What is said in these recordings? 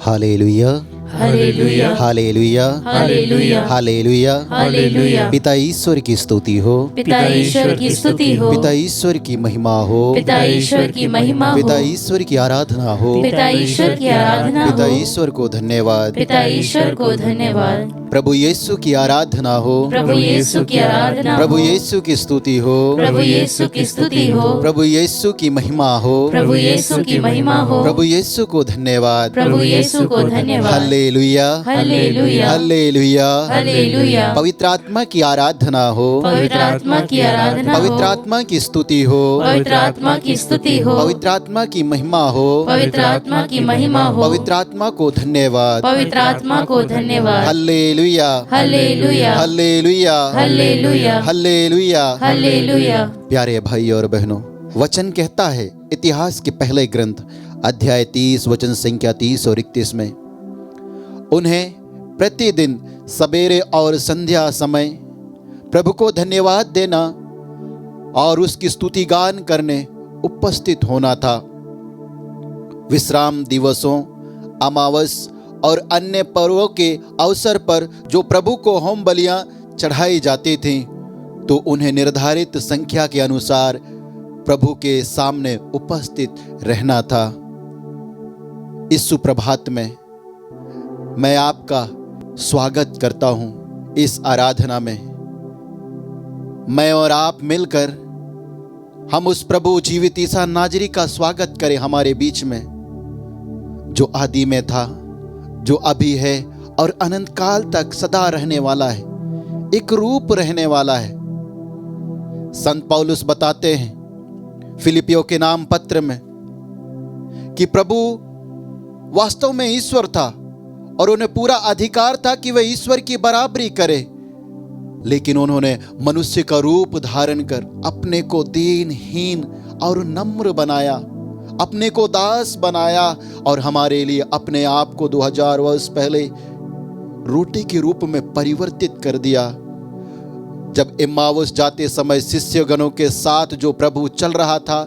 Hallelujah, hallelujah, hallelujah, hallelujah, hallelujah. Hallelujah. पिता ईश्वर की स्तुति हो, पिता ईश्वर की स्तुति हो, पिता ईश्वर की महिमा हो, पिता ईश्वर की महिमा हो, पिता ईश्वर की आराधना हो, पिता ईश्वर की आराधना पिता हो, ईश्वर को धन्यवाद, पिता ईश्वर को धन्यवाद। प्रभु यीशु की आराधना हो, प्रभु यीशु की आराधना प्रभु हो, यीशु की स्तुति हो, प्रभु यीशु की स्तुति हो, प्रभु यीशु की महिमा हो, प्रभु यीशु की महिमा हो, प्रभु यीशु को धन्यवाद। प्रभु यीशु को धन्यवाद। Hallelujah, hallelujah, hallelujah. हालेलुया। पवित्र आत्मा की आराधना हो, पवित्र आत्मा की आराधना हो, पवित्र आत्मा की स्तुति हो, पवित्र आत्मा की स्तुति हो, पवित्र आत्मा की महिमा हो, पवित्र आत्मा की महिमा हो, पवित्र आत्मा को धन्यवाद। पवित्र आत्मा को धन्यवाद। Hallelujah, hallelujah, hallelujah, hallelujah, hallelujah. Hallelujah. प्यारे भाई और बहनों, वचन कहता है इतिहास के पहले ग्रंथ अध्याय 30 वचन संख्या 30 और 31 में, उन्हें प्रतिदिन सवेरे और संध्या समय प्रभु को धन्यवाद देना और उसकी स्तुति गान करने उपस्थित होना था। विश्राम दिवसों, अमावस और अन्य पर्वों के अवसर पर जो प्रभु को होम बलियां चढ़ाई जाती थीं, तो उन्हें निर्धारित संख्या के अनुसार प्रभु के सामने उपस्थित रहना था। इस सुप्रभात में मैं आपका स्वागत करता हूं इस आराधना में। मैं और आप मिलकर हम उस प्रभु जीवित ईसा नाजरी का स्वागत करें हमारे बीच में, जो आदि में था, जो अभी है और अनंत काल तक सदा रहने वाला है, एक रूप रहने वाला है। संत पौलुस बताते हैं फिलिपियों के नाम पत्र में कि प्रभु वास्तव में ईश्वर था और उन्हें पूरा अधिकार था कि वह ईश्वर की बराबरी करे, लेकिन उन्होंने मनुष्य का रूप धारण कर अपने को दीनहीन और नम्र बनाया, अपने को दास बनाया और हमारे लिए अपने आप को 2000 वर्ष पहले रोटी के रूप में परिवर्तित कर दिया। जब इम्माउस जाते समय शिष्यगणों के साथ जो प्रभु चल रहा था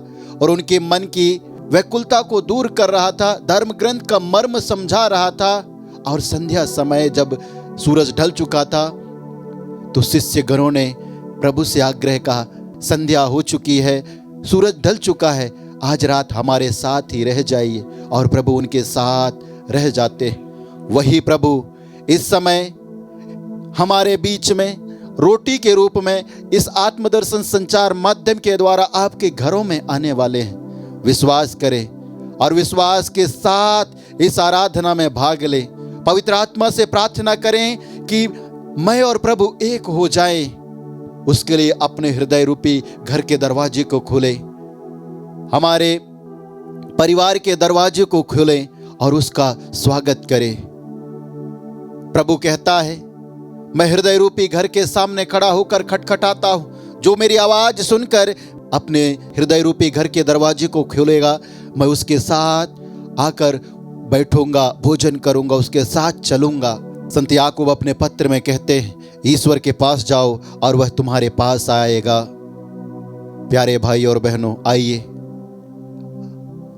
और उनके मन की व्याकुलता को दूर कर रहा था, धर्म ग्रंथ का मर्म समझा रहा था, और संध्या समय जब सूरज ढल चुका था तो शिष्यगणों ने प्रभु से आग्रह कहा, संध्या हो चुकी है, सूरज ढल चुका है, आज रात हमारे साथ ही रह जाइए। और प्रभु उनके साथ रह जाते। वही प्रभु इस समय हमारे बीच में रोटी के रूप में इस आत्मदर्शन संचार माध्यम के द्वारा आपके घरों में आने वाले हैं। विश्वास करें और विश्वास के साथ इस आराधना में भाग लें। पवित्र आत्मा से प्रार्थना करें कि मैं और प्रभु एक हो जाएं। उसके लिए अपने हृदय रूपी घर के दरवाजे को खोलें, हमारे परिवार के दरवाजे को खोलें और उसका स्वागत करें। प्रभु कहता है, मैं हृदय रूपी घर के सामने खड़ा होकर खटखटाता हूं, जो मेरी आवाज सुनकर अपने हृदय रूपी घर के दरवाजे को खोलेगा, मैं उसके साथ आकर बैठूंगा, भोजन करूंगा, उसके साथ चलूंगा। संत याकूब अपने पत्र में कहते हैं, ईश्वर के पास जाओ और वह तुम्हारे पास आएगा। प्यारे भाई और बहनों, आइए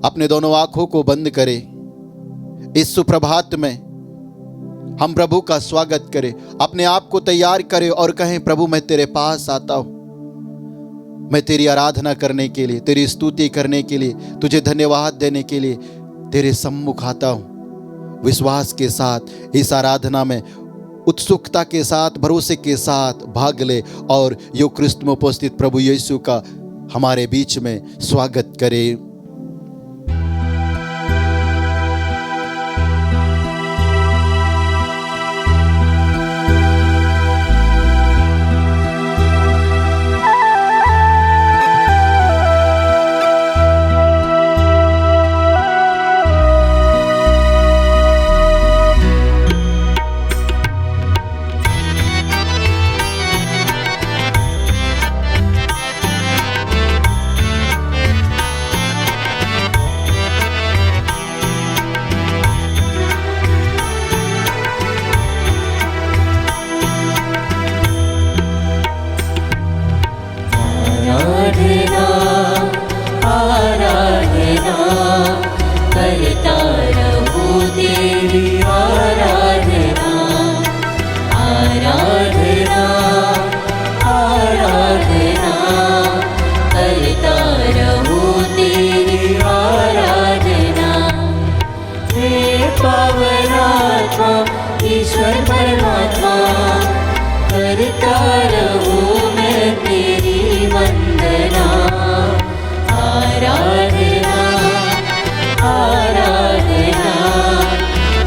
अपने दोनों आंखों को बंद करें। इस सुप्रभात में हम प्रभु का स्वागत करें, अपने आप को तैयार करें और कहें, प्रभु मैं तेरे पास आता हूं, मैं तेरी आराधना करने के लिए, तेरी स्तुति करने के लिए, तुझे धन्यवाद देने के लिए तेरे सम्मुख आता हूं। विश्वास के साथ इस आराधना में उत्सुकता के साथ, भरोसे के साथ भाग ले और यूक्रिस्ट में उपस्थित प्रभु यीशु का हमारे बीच में स्वागत करें। आराधना करता रहूं। तेरी आराधना, आराधना, आराधना, करता रहूं तेरी आराधना। हे पावनात्मा ईश्वर परमात्मा, करता रहूं मैं तेरी वंदना। आराधना, आराधना,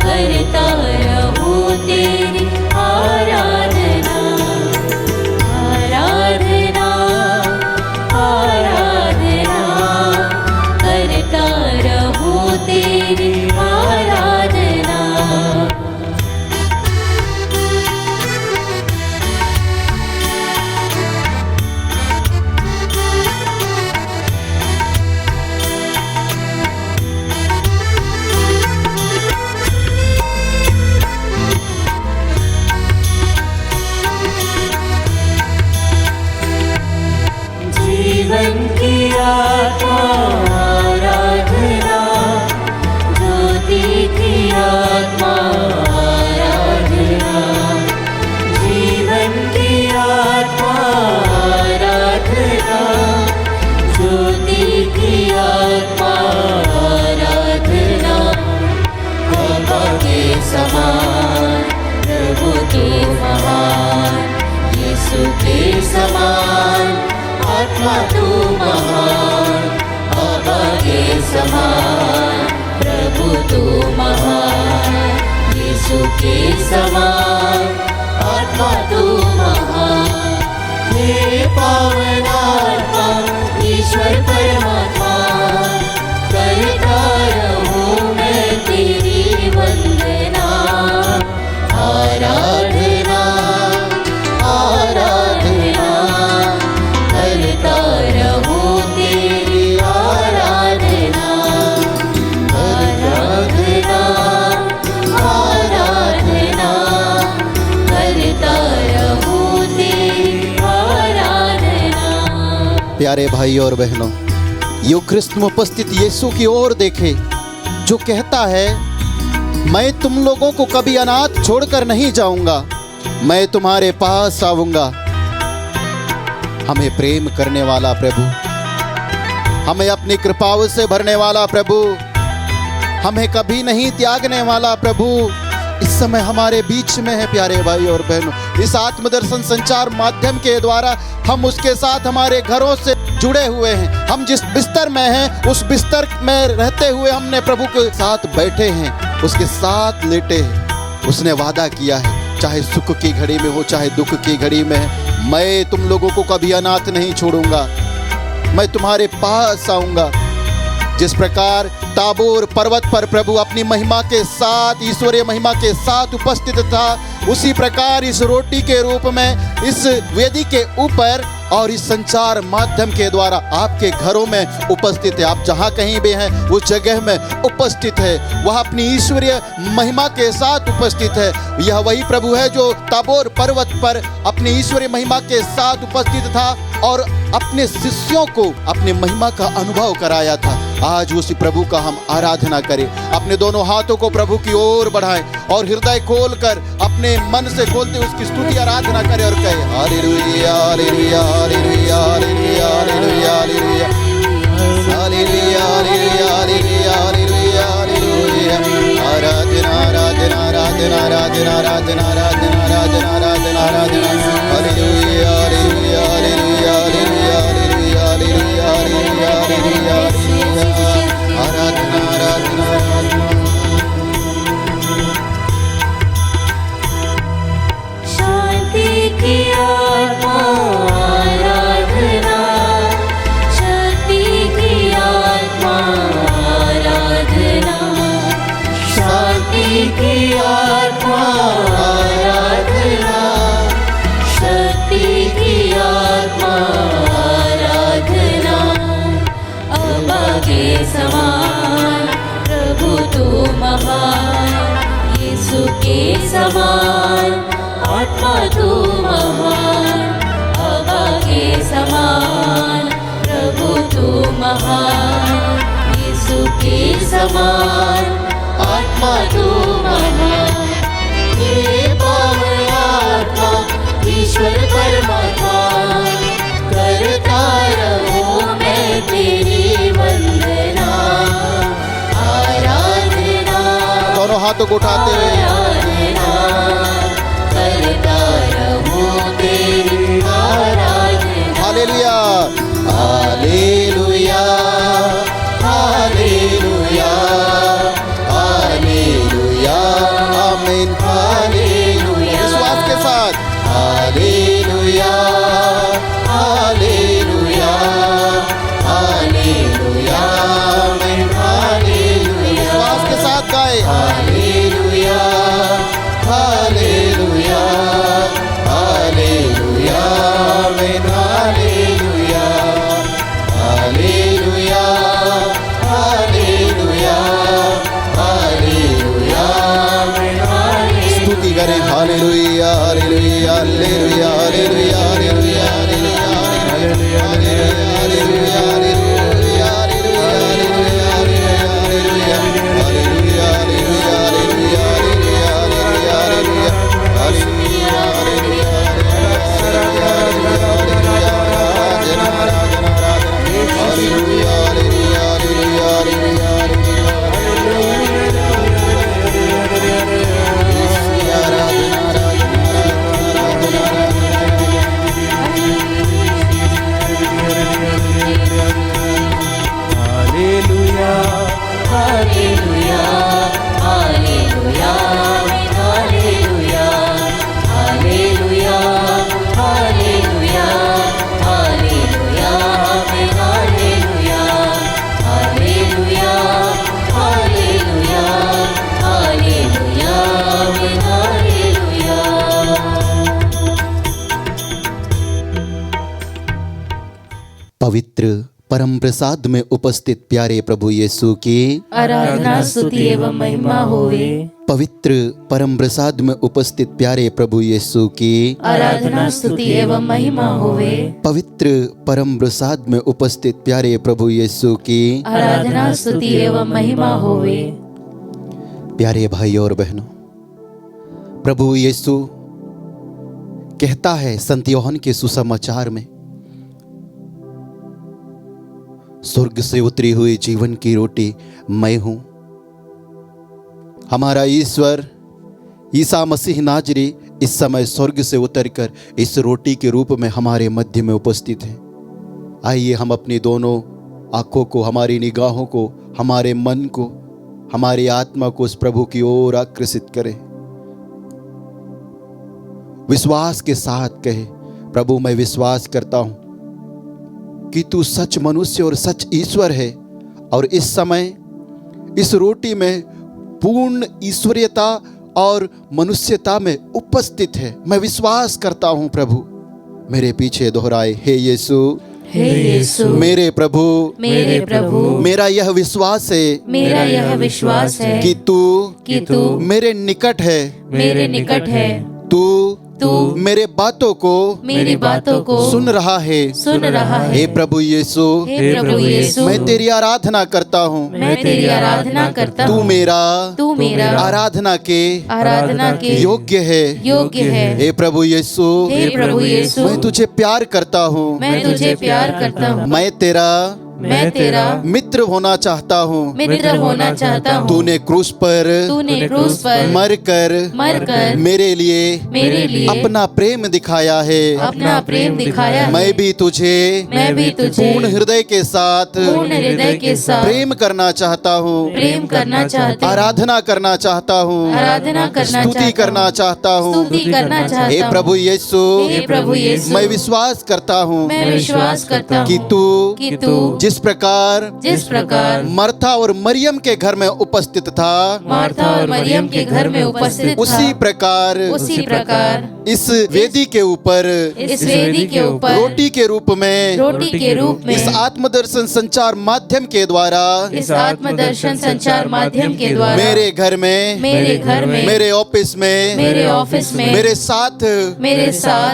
करता रहूं तेरी आराधना। आराधना, आराधना, करता रहूं तेरी आराधना। जीवन की आत्मा आराधना, ज्योति की आत्मा आराधना। जीवन की आत्मा आराधना, ज्योति की आत्मा आराधना। बाबा के समान प्रभु तू महान, यीशु के समान आत्मा तू महान। बाबा के समान प्रभु तू महान, यीशु के समान आत्मा तू महान। हे पावनात्मा ईश्वर परमात्मा, करता रहूं मैं तेरी वंदना। आराधना, आराधना, करता रहूं तेरी आराधना। आराधना, आराधना, करता रहूं तेरी आराधना। प्यारे भाई और बहनों, यूक्रिस्ट में उपस्थित यीशु की ओर देखे, जो कहता है मैं तुम लोगों को कभी अनाथ छोड़कर नहीं जाऊंगा, मैं तुम्हारे पास आऊंगा। हमें प्रेम करने वाला प्रभु, हमें अपनी कृपाओं से भरने वाला प्रभु, हमें कभी नहीं त्यागने वाला प्रभु इस समय हमारे बीच में है। प्यारे भाई और बहनों, इस आत्मदर्शन संचार माध्यम के द्वारा हम उसके साथ हमारे घरों से जुड़े हुए हैं। हम जिस बिस्तर में हैं उस बिस्तर में रहते हुए हमने प्रभु के साथ बैठे हैं, उसके साथ लेटे हैं। उसने वादा किया है, चाहे सुख की घड़ी में हो चाहे दुख की घड़ी में है, मैं तुम लोगों को कभी अनाथ नहीं छोड़ूंगा, मैं तुम्हारे पास आऊंगा। जिस प्रकार ताबोर पर्वत पर प्रभु अपनी महिमा के साथ, ईश्वरीय महिमा के साथ उपस्थित था, उसी प्रकार इस रोटी के रूप में इस वेदी के ऊपर और इस संचार माध्यम के द्वारा आपके घरों में उपस्थित है। आप जहाँ कहीं भी हैं उस जगह में उपस्थित है, वह अपनी ईश्वरीय महिमा के साथ उपस्थित है। यह वही प्रभु है जो ताबोर पर्वत पर अपनी ईश्वरीय महिमा के साथ उपस्थित था और अपने शिष्यों को अपनी महिमा का अनुभव कराया था। आज उसी प्रभु का हम आराधना करें, अपने दोनों हाथों को प्रभु की ओर बढ़ाएं और हृदय खोलकर अपने मन से खोलते उसकी स्तुति आराधना करें और कहें hallelujah hallelujah hallelujah hallelujah hallelujah hallelujah hallelujah hallelujah hallelujah hallelujah. आराधना आराधना आराधना आराधना आराधना आराधना आराधना आराधना आराधना hallelujah hallelujah hallelujah hallelujah hallelujah hallelujah hallelujah hallelujah आराधना आराधना। शांति की आत्मा आराधना, शक्ति की आत्मा आराधना, शांति की आत्मा आराधना, शक्ति की आत्मा आराधना। अब्बा के समान प्रभु तू महान, यीशु के समान आत्मा तू महान। अब्बा के समान प्रभु तू महान, यीशु के समान आत्मा हाथों को उठाते हुए करता रहूं तेरी आराधना। हालेलुया हालेलुया हालेलुया हालेलुया आमीन हालेलुया विश्वास के साथ हालेलुया हालेलुया हालेलुया आमीन हालेलुया विश्वास के साथ गाए हालेलुया हालेलुया हालेलुया आमीन हालेलुया हालेलुया हालेलुया हालेलुया आमीन हालेलुया स्तुति करें hallelujah hallelujah hallelujah hallelujah hallelujah hallelujah hallelujah hallelujah hallelujah hallelujah hallelujah hallelujah hallelujah hallelujah hallelujah hallelujah hallelujah hallelujah. पवित्र परम प्रसाद में उपस्थित प्यारे प्रभु यीशु की आराधना स्तुति एवं महिमा होवे। पवित्र परम प्रसाद में उपस्थित प्यारे प्रभु यीशु की आराधना स्तुति एवं महिमा होवे। पवित्र परम प्रसाद में उपस्थित प्यारे प्रभु यीशु की आराधना स्तुति एवं महिमा होवे। प्यारे भाई और बहनों, प्रभु यीशु कहता है संत यूहन्ना के सुसमाचार में, स्वर्ग से उतरी हुई जीवन की रोटी मैं हूं। हमारा ईश्वर ईसा मसीह नाजरी इस समय स्वर्ग से उतरकर इस रोटी के रूप में हमारे मध्य में उपस्थित है। आइए हम अपनी दोनों आंखों को, हमारी निगाहों को, हमारे मन को, हमारी आत्मा को उस प्रभु की ओर आकर्षित करें। विश्वास के साथ कहे, प्रभु मैं विश्वास करता हूं कि तू सच मनुष्य और सच ईश्वर है और इस समय इस रोटी में पूर्ण ईश्वरीयता और मनुष्यता में उपस्थित है। मैं विश्वास करता हूं प्रभु। मेरे पीछे दोहराए, हे यीशु, हे यीशु, मेरे प्रभु, मेरे प्रभु, मेरा यह विश्वास है, मेरा यह विश्वास है कि तू मेरे निकट है, मेरे निकट है। तू मेरे बातों को, मेरी बातों को सुन रहा है। हे प्रभु यीशु, हे प्रभु यीशु, मैं तेरी आराधना करता हूँ। मैं तेरी आराधना करता तू हूँ। मेरा आराधना के योग्य है। हे प्रभु यीशु, हे प्रभु यीशु, मैं तुझे प्यार करता हूँ। मैं तुझे प्यार करता हूँ। मैं तेरा मित्र होना चाहता हूँ। मित्र होना चाहता हूँ। तूने क्रूस पर मरकर मेरे लिए अपना प्रेम दिखाया है। मैं भी तुझे पूर्ण हृदय के साथ प्रेम करना चाहता हूँ। आराधना करना चाहता हूँ। स्तुति करना चाहता हूँ। हे प्रभु यीशु, मैं विश्वास करता हूँ कि तू जिस प्रकार मर्था और मरियम के घर में उपस्थित था, उसी प्रकार इस वेदी के ऊपर रोटी के रूप में इस आत्मदर्शन संचार माध्यम के द्वारा मेरे घर में, मेरे ऑफिस में, मेरे साथ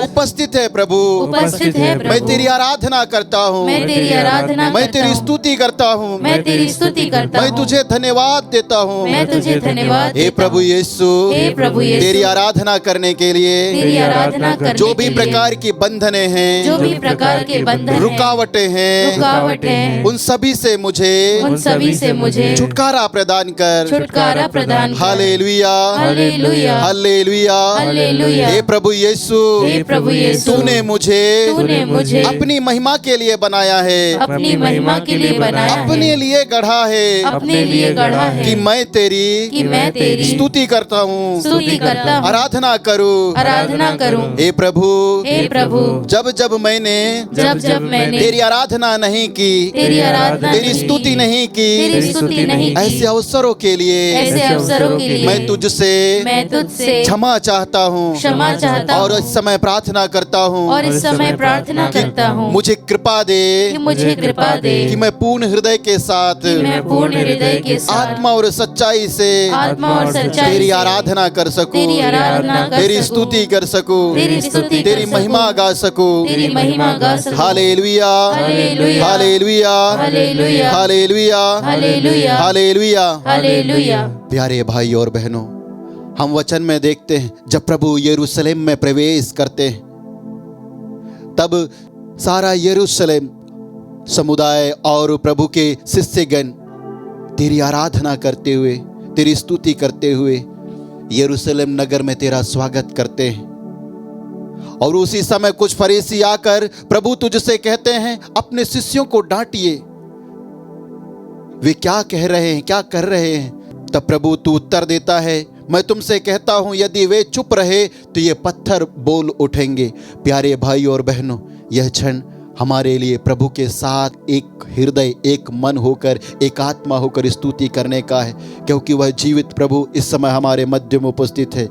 उपस्थित है प्रभु। मैं तेरी आराधना करता हूँ। मैं मैं तेरी स्तुति करता हूँ, मैं तेरी स्तुति करता मैं हूँ, तुझे धन्यवाद देता हूँ। मैं तुझे धन्यवाद हे देता प्रभु हूँ। यीशु, हे प्रभु यीशु, तेरी आराधना करने के लिए तेरी आराधना करने जो भी के लिए प्रकार की बंधने जो हैं, भी प्रकार के बंधन हैं, रुकावटें हैं, रुकावटें हैं, उन सभी से मुझे उन सभी से मुझे छुटकारा प्रदान कर। छुटकारा प्रदान कर। Hallelujah, hallelujah, hallelujah, hallelujah. हे प्रभु यीशु, हे प्रभु यीशु, तूने तूने मुझे अपनी महिमा के लिए बनाया है, अपनी महिमा के लिए बनाया है, अपने लिए गढ़ा है अपने लिए गढ़ा है कि मैं मैं तेरी स्तुति करता हूँ, स्तुति करता हूँ, आराधना करूँ, आराधना करूँ। हे प्रभु, हे प्रभु, जब जब मैंने जब मैंने तेरी आराधना नहीं की, तेरी आराधना तेरी नहीं स्तुति की, नहीं तेरी की, स्तुति नहीं ऐसे की, अवसरों के लिए ऐसे अवसरों के लिए मैं तुझसे क्षमा चाहता हूँ चाहता और हूँ इस समय प्रार्थना करता हूँ, और इस समय प्रार्थना करता हूँ मुझे कृपा दे कि मुझे कृपा दे कि मैं पूर्ण हृदय के साथ, कि मैं पूर्ण हृदय के साथ, आत्मा और सच्चाई से आत्मा और सच्चाई तेरी से आराधना कर सकूं, तेरी आराधना कर तेरी सकूं, स्तुति कर सकूं, तेरी स्तुति कर तेरी सकूं, महिमा गा सकूं। तेरी महिमा गा सकूं। Hallelujah, hallelujah, hallelujah, hallelujah, hallelujah, hallelujah, hallelujah. Hallelujah. प्यारे भाई और बहनों, हम वचन में देखते हैं जब प्रभु यरूशलेम में प्रवेश करते हैं तब सारा यरूशलेम समुदाय और प्रभु के शिष्यगण तेरी आराधना करते हुए, तेरी स्तुति करते हुए यरूशलेम नगर में तेरा स्वागत करते हैं। और उसी समय कुछ फरीसी आकर प्रभु तुझसे कहते हैं अपने शिष्यों को डांटिए, वे क्या कह रहे हैं, क्या कर रहे हैं। तब प्रभु तू उत्तर देता है, मैं तुमसे कहता हूं यदि वे चुप रहे तो ये पत्थर बोल उठेंगे। प्यारे भाई और बहनों, यह क्षण हमारे लिए प्रभु के साथ एक हृदय, एक मन होकर, एक आत्मा होकर स्तुति करने का है, क्योंकि वह जीवित प्रभु इस समय हमारे मध्य में उपस्थित है।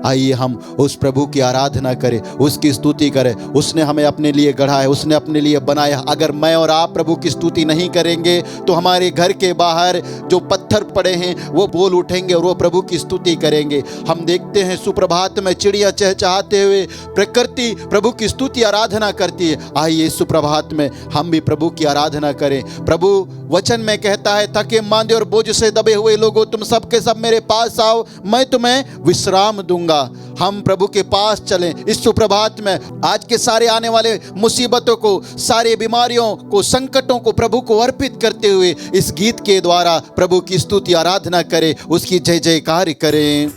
आइए हम उस प्रभु की आराधना करें, उसकी स्तुति करें। उसने हमें अपने लिए गढ़ा है, उसने अपने लिए बनाया। अगर मैं और आप प्रभु की स्तुति नहीं करेंगे तो हमारे घर के बाहर जो पत्थर पड़े हैं वो बोल उठेंगे और वो प्रभु की स्तुति करेंगे। हम देखते हैं सुप्रभात में चिड़िया चहचहाते हुए प्रकृति प्रभु की स्तुति आराधना करती है। आइए सुप्रभात में हम भी प्रभु की आराधना करें। प्रभु वचन में कहता है, थके मांदे और बोझ से दबे हुए लोगों, तुम सबके सब मेरे पास आओ, मैं तुम्हें विश्राम दूंगा। हम प्रभु के पास चलें इस सुप्रभात में। आज के सारे आने वाले मुसीबतों को, सारे बीमारियों को, संकटों को प्रभु को अर्पित करते हुए इस गीत के द्वारा प्रभु की स्तुति आराधना करें, उसकी जय जयकार करें।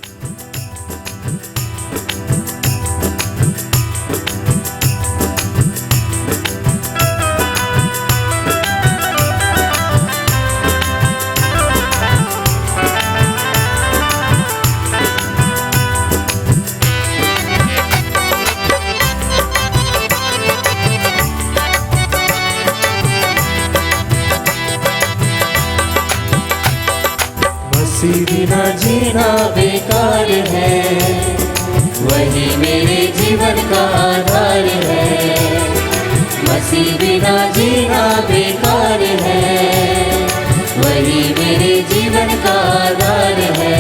मसीह बिना जीना बेकार है, वही मेरे जीवन का आधार है। मसीह बिना जीना बेकार है, वही मेरे जीवन का आधार है।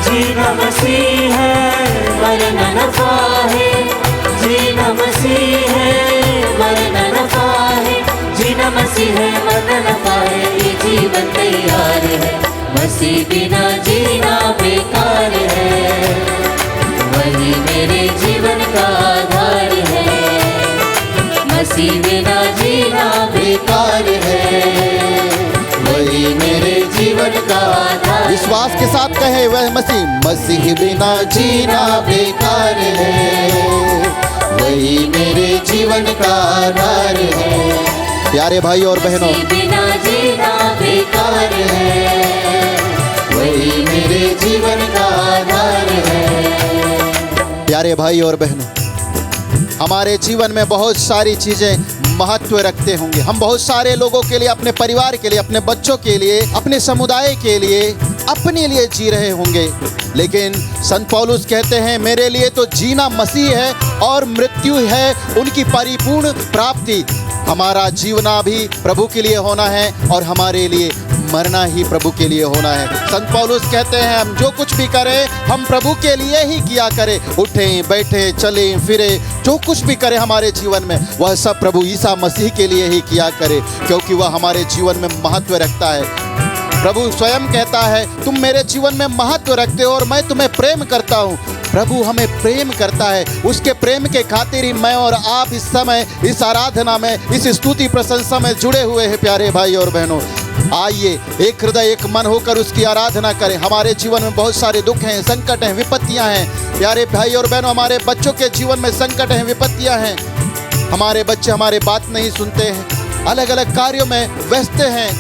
जीना मसीह है, मरना नफा है। जीना मसीह है, मरना नफा है। जीना मसीह है, मरना नफा है। ये जीवन तैयार है, मसीह बिना जीना बेकार है, वही मेरे जीवन का आधार है। मसीह बिना जीना बेकार है, वही मेरे जीवन का आधार। विश्वास के साथ कहे वह मसीह बिना जीना बेकार है, वही मेरे जीवन का आधार है। प्यारे भाई और बहनों, मसीह बिना जीना बेकार है, वही मेरे जीवन का आधार है। प्यारे भाई और बहनों, हमारे जीवन में बहुत सारी चीजें महत्व रखते होंगे। हम बहुत सारे लोगों के लिए, अपने परिवार के लिए, अपने बच्चों के लिए, अपने समुदाय के लिए, अपने लिए जी रहे होंगे। लेकिन संत पौलुस कहते हैं, मेरे लिए तो जीना मसीह है और मृत्यु है उनकी परिपूर्ण प्राप्ति। हमारा जीवना भी प्रभु के लिए होना है और हमारे लिए मरना ही प्रभु के लिए होना है। संत पौलुस कहते हैं हम जो कुछ भी करें हम प्रभु के लिए ही किया करें। उठें, बैठें, चलें, फिरें, जो कुछ भी करें हमारे जीवन में वह सब प्रभु ईसा मसीह के लिए ही किया करें, क्योंकि वह हमारे जीवन में महत्व रखता है। प्रभु स्वयं कहता है तुम मेरे जीवन में महत्व रखते हो और मैं तुम्हें प्रेम करता हूँ। प्रभु हमें प्रेम करता है, उसके प्रेम के खातिर ही मैं और आप इस समय इस आराधना में, इस स्तुति प्रशंसा में जुड़े हुए हैं। प्यारे भाई और बहनों, आइए एक हृदय एक मन होकर उसकी आराधना करें। हमारे जीवन में बहुत सारे दुख हैं, संकट हैं, विपत्तियां हैं। प्यारे भाई और बहनों, हमारे बच्चों के जीवन में संकट हैं, विपत्तियां हैं। हमारे बच्चे हमारे बात नहीं सुनते हैं, अलग अलग कार्यों में व्यस्त हैं,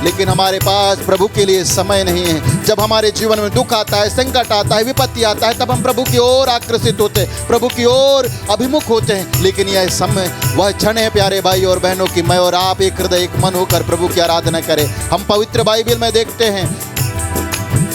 लेकिन हमारे पास प्रभु के लिए समय नहीं है। जब हमारे जीवन में दुख आता है, संकट आता है, विपत्ति आता है, तब हम प्रभु की ओर आकर्षित होते हैं, प्रभु की ओर अभिमुख होते हैं। लेकिन यह समय वह क्षण है प्यारे भाई और बहनों की मैं और आप एक हृदय एक मन होकर प्रभु की आराधना करें। हम पवित्र बाइबल में देखते हैं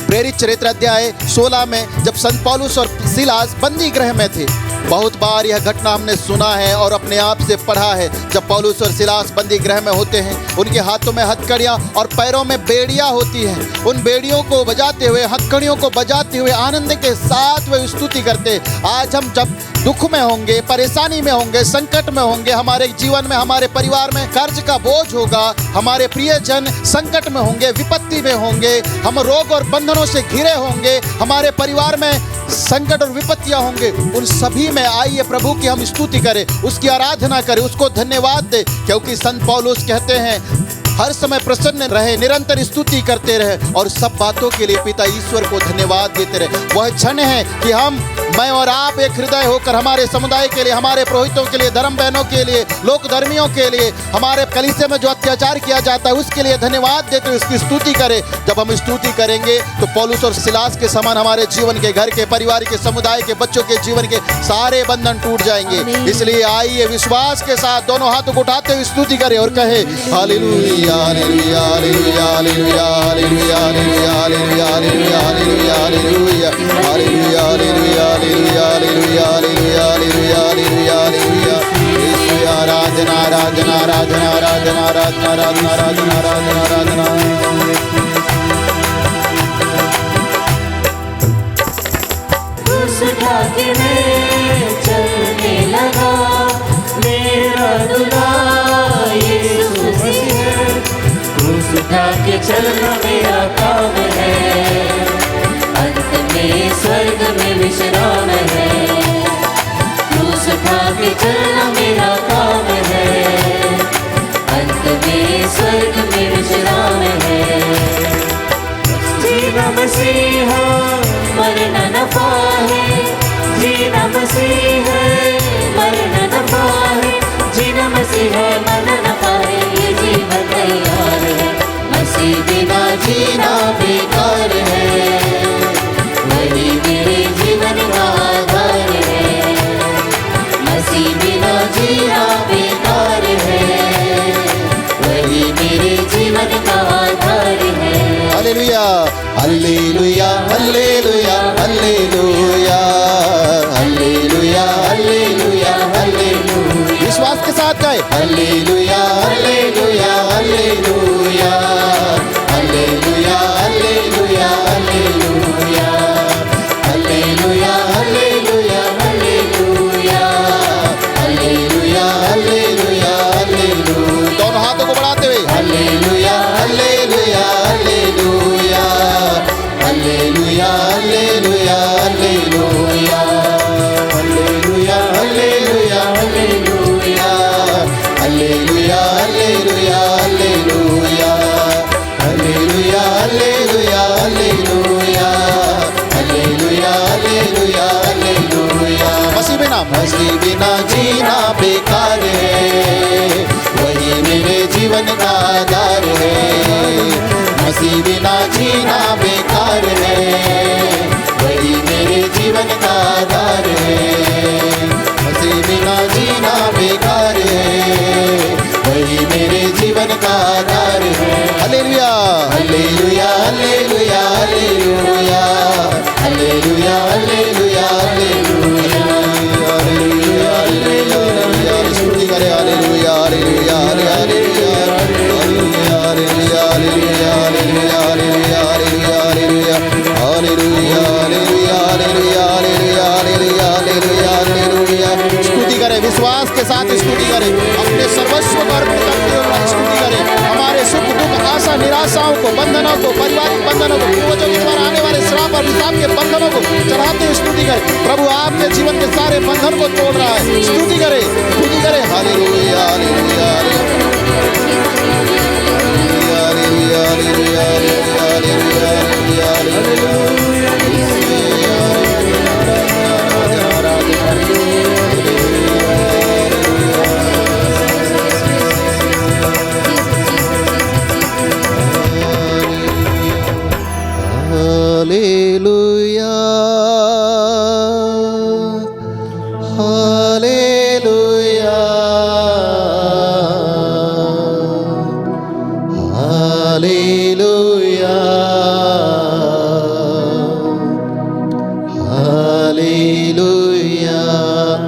प्रेरित चरित्र अध्याय 16 में जब संत पौलुस और सिलास बंदी गृह में थे। बहुत बार यह घटना हमने सुना है और अपने आप से पढ़ा है। जब पौलुस और सिलास बंदी गृह में होते हैं, उनके हाथों में हथकड़ियाँ और पैरों में बेड़ियाँ होती हैं। उन बेड़ियों को बजाते हुए, हथकड़ियों को बजाते हुए आनंद के साथ वे स्तुति करते। आज हम जब दुख में होंगे, परेशानी में होंगे, संकट में होंगे, हमारे जीवन में, हमारे परिवार में कर्ज का बोझ होगा, हमारे प्रियजन संकट में होंगे, विपत्ति में होंगे, हम रोग और बंधनों से घिरे होंगे, हमारे परिवार में संकट और विपत्तियां होंगे, उन सभी में आइए प्रभु की हम स्तुति करें, उसकी आराधना करें, उसको धन्यवाद दें। क्योंकि संत पौलुस कहते हैं हर समय प्रसन्न रहे, निरंतर स्तुति करते रहे और सब बातों के लिए पिता ईश्वर को धन्यवाद देते रहे। वह क्षण है कि हम, मैं और आप एक हृदय होकर हमारे समुदाय के लिए, हमारे पुरोहितों के लिए, धर्म बहनों के लिए, लोक धर्मियों के लिए, हमारे कलीसिया में जो अत्याचार किया जाता है उसके लिए धन्यवाद देते हुए उसकी स्तुति करें। जब हम स्तुति करेंगे तो पौलुस और सिलास के समान हमारे जीवन के, घर के, परिवार के, समुदाय के, बच्चों के जीवन के सारे बंधन टूट जाएंगे। इसलिए आइए विश्वास के साथ दोनों हाथों को उठाते हुए स्तुति करें और कहे hallelujah hallelujah hallelujah hallelujah hallelujah hallelujah hallelujah hallelujah hallelujah hallelujah hallelujah hallelujah hallelujah hallelujah hallelujah hallelujah hallelujah hallelujah आराधना आराधना आराधना आराधना आराधना आराधना आराधना आराधना आराधना। क्रूस उठा के मैं चलने लगा, मेरा दुल्हा यीशु मसीह है। क्रूस उठा के चलना मेरा काम है, अंत में स्वर्ग में विश्राम है। क्रूस उठा के चलना मेरा काम है, अंत में स्वर्ग में विश्राम है। जीना मसीह मरना नफा है, जीना मसीह है मरना नफा है, जीना मसीह है मरना नफा है, ये जीवन तैयार है। मसीह बिना जीना बेकार है, वही मेरे जीवन का आधार है। मसीह बिना जीना बेकार है, वही मेरे जीवन का आधार है। Hallelujah hallelujah hallelujah hallelujah hallelujah hallelujah hallelujah. विश्वास के साथ गाए hallelujah hallelujah hallelujah hallelujah hallelujah hallelujah hallelujah hallelujah hallelujah hallelujah hallelujah hallelujah. दोनों हाथों को बढ़ाते हुए hallelujah hallelujah hallelujah hallelujah hallelujah hallelujah hallelujah hallelujah hallelujah hallelujah hallelujah hallelujah hallelujah hallelujah hallelujah hallelujah hallelujah hallelujah. मसीह बिना जीना बेकार है, वही मेरे जीवन का आधार है। मसीह बिना जीना बेकार है, वही मेरे जीवन का आधार है। मसीह बिना जीना बेकार है, वही मेरे जीवन का आधार है। Hallelujah hallelujah hallelujah hallelujah hallelujah hallelujah hallelujah hallelujah hallelujah. स्तुति करें hallelujah hallelujah hallelujah hallelujah hallelujah hallelujah hallelujah. बंधनों को, पारिवारिक बंधनों को, पूर्वजों के द्वारा आने वाले श्राप और विशाप के बंधनों को चढ़ाते हुए स्तुति करें। प्रभु आपके जीवन के सारे बंधन को तोड़ रहा है। स्तुति करें, स्तुति करें। Hallelujah, hallelujah, hallelujah, hallelujah, hallelujah, hallelujah, hallelujah, hallelujah, hallelujah, hallelujah.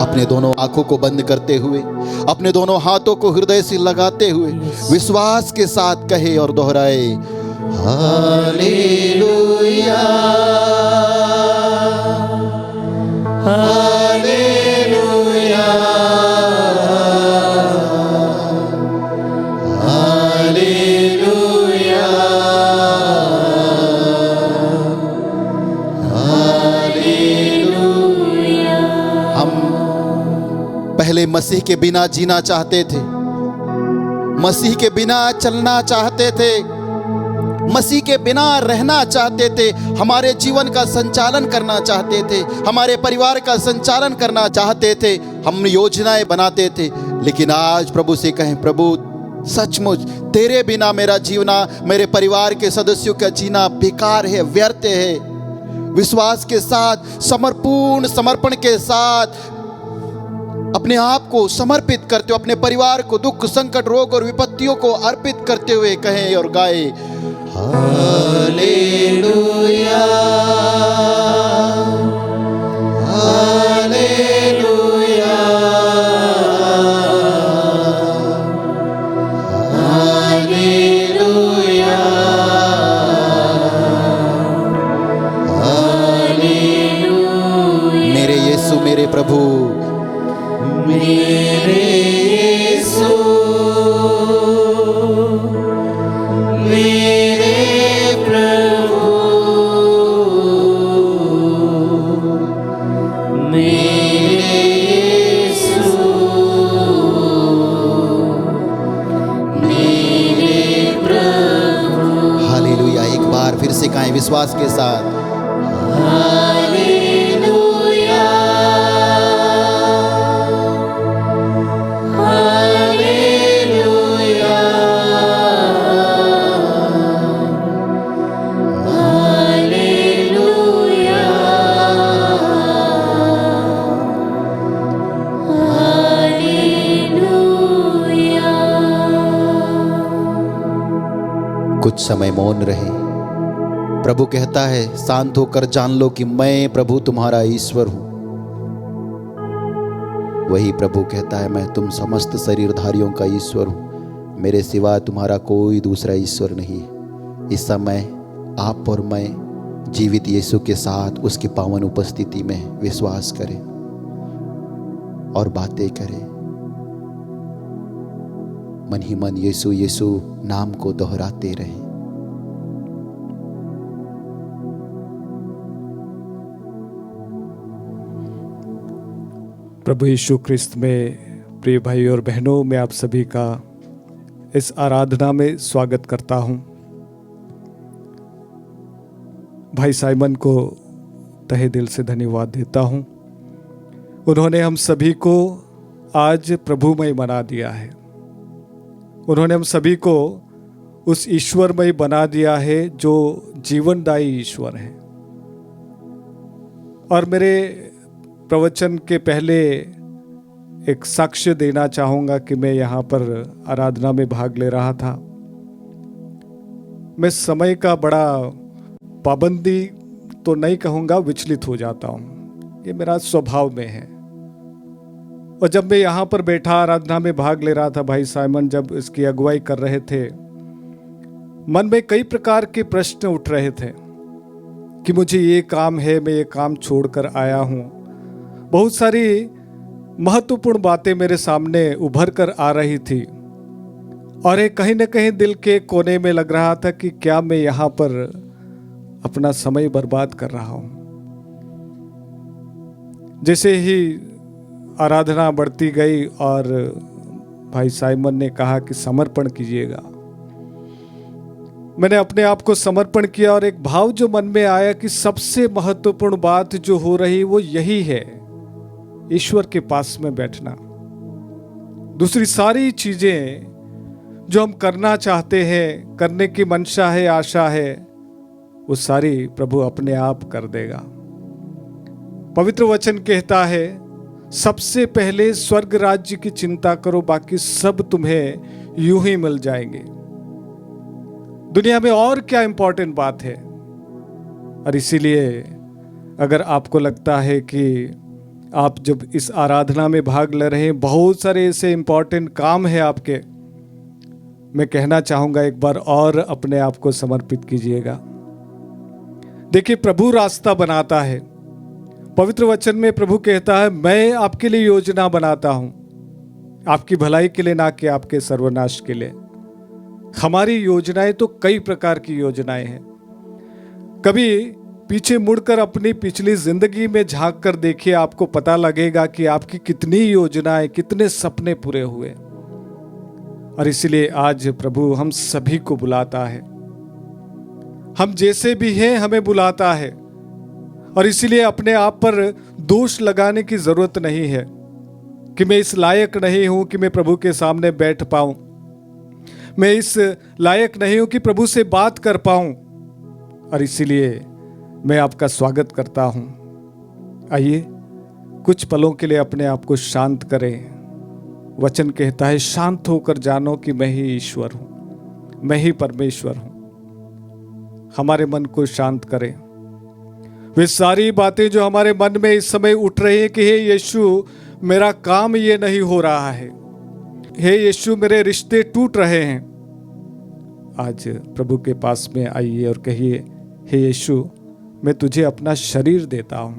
अपने दोनों आंखों को बंद करते हुए, अपने दोनों हाथों को हृदय से लगाते हुए विश्वास के साथ कहे और दोहराए, हालेलुया, हालेलुया, हालेलुया, हालेलुया। हम पहले मसीह के बिना जीना चाहते थे, मसीह के बिना चलना चाहते थे, मसीह के बिना रहना चाहते थे, हमारे जीवन का संचालन करना चाहते थे, हमारे परिवार का संचालन करना चाहते थे, हम योजनाएं बनाते थे। लेकिन आज प्रभु से कहें, प्रभु सचमुच तेरे बिना मेरा जीना, मेरे परिवार के सदस्यों का जीना बेकार है, व्यर्थ है। विश्वास के साथ, समर्पण के साथ अपने आप को समर्पित करते हुए, अपने परिवार को दुख, संकट, रोग और विपत्तियों को अर्पित करते हुए कहें और गाए, हालेलुया, हालेलुया, हालेलुया, हालेलुया। मेरे यीशु, मेरे प्रभु, मेरे यीशु, मेरे प्रभु, मेरे यीशु, मेरे प्रभु। हालेलुया। एक बार फिर से कहें विश्वास के साथ, हालेलुया, हालेलुया, हालेलुया, हालेलुया। कुछ समय मौन रहे। प्रभु कहता है, शांत होकर जान लो कि मैं प्रभु तुम्हारा ईश्वर हूं। वही प्रभु कहता है, मैं तुम समस्त शरीरधारियों का ईश्वर हूं, मेरे सिवा तुम्हारा कोई दूसरा ईश्वर नहीं है। इस समय आप और मैं जीवित यीशु के साथ उसकी पावन उपस्थिति में विश्वास करें और बातें करें। मन ही मन यीशु यीशु नाम को दोहराते रहें। प्रभु यीशु ख्रिस्त में प्रिय भाई और बहनों, मैं आप सभी का इस आराधना में स्वागत करता हूं। भाई साइमन को तहे दिल से धन्यवाद देता हूं। उन्होंने हम सभी को आज प्रभुमय बना दिया है। उन्होंने हम सभी को उस ईश्वरमय बना दिया है जो जीवनदायी ईश्वर है। और मेरे प्रवचन के पहले एक साक्ष्य देना चाहूँगा कि मैं यहाँ पर आराधना में भाग ले रहा था। मैं समय का बड़ा पाबंदी तो नहीं कहूँगा, विचलित हो जाता हूँ, ये मेरा स्वभाव में है। और जब मैं यहाँ पर बैठा आराधना में भाग ले रहा था, भाई साइमन जब इसकी अगुवाई कर रहे थे, मन में कई प्रकार के प्रश्न उठ रहे थे कि मुझे ये काम है, मैं ये काम छोड़कर आया हूँ। बहुत सारी महत्वपूर्ण बातें मेरे सामने उभर कर आ रही थी। और एक कहीं ना कहीं दिल के कोने में लग रहा था कि क्या मैं यहाँ पर अपना समय बर्बाद कर रहा हूं। जैसे ही आराधना बढ़ती गई और भाई साइमन ने कहा कि समर्पण कीजिएगा, मैंने अपने आप को समर्पण किया और एक भाव जो मन में आया कि सबसे महत्वपूर्ण बात जो हो रही वो यही है, ईश्वर के पास में बैठना। दूसरी सारी चीजें जो हम करना चाहते हैं, करने की मंशा है, आशा है, वो सारी प्रभु अपने आप कर देगा। पवित्र वचन कहता है सबसे पहले स्वर्ग राज्य की चिंता करो, बाकी सब तुम्हें यूं ही मिल जाएंगे। दुनिया में और क्या इंपॉर्टेंट बात है। और इसीलिए अगर आपको लगता है कि आप जब इस आराधना में भाग ले रहे हैं, बहुत सारे ऐसे इंपॉर्टेंट काम है आपके, मैं कहना चाहूंगा एक बार और अपने आप को समर्पित कीजिएगा। देखिए, प्रभु रास्ता बनाता है। पवित्र वचन में प्रभु कहता है मैं आपके लिए योजना बनाता हूं, आपकी भलाई के लिए, ना कि आपके सर्वनाश के लिए। हमारी योजनाएं तो कई प्रकार की योजनाएं हैं। कभी पीछे मुड़कर अपनी पिछली जिंदगी में झांक कर देखिए, आपको पता लगेगा कि आपकी कितनी योजनाएं, कितने सपने पूरे हुए। और इसलिए आज प्रभु हम सभी को बुलाता है, हम जैसे भी हैं हमें बुलाता है। और इसलिए अपने आप पर दोष लगाने की जरूरत नहीं है कि मैं इस लायक नहीं हूं कि मैं प्रभु के सामने बैठ पाऊं, मैं इस लायक नहीं हूं कि प्रभु से बात कर पाऊं। और इसीलिए मैं आपका स्वागत करता हूं। आइए कुछ पलों के लिए अपने आप को शांत करें। वचन कहता है शांत होकर जानो कि मैं ही ईश्वर हूं, मैं ही परमेश्वर हूं। हमारे मन को शांत करें। वे सारी बातें जो हमारे मन में इस समय उठ रही है कि हे यीशु मेरा काम ये नहीं हो रहा है, हे यीशु मेरे रिश्ते टूट रहे हैं, आज प्रभु के पास में आइए और कहिए हे यीशु मैं तुझे अपना शरीर देता हूं,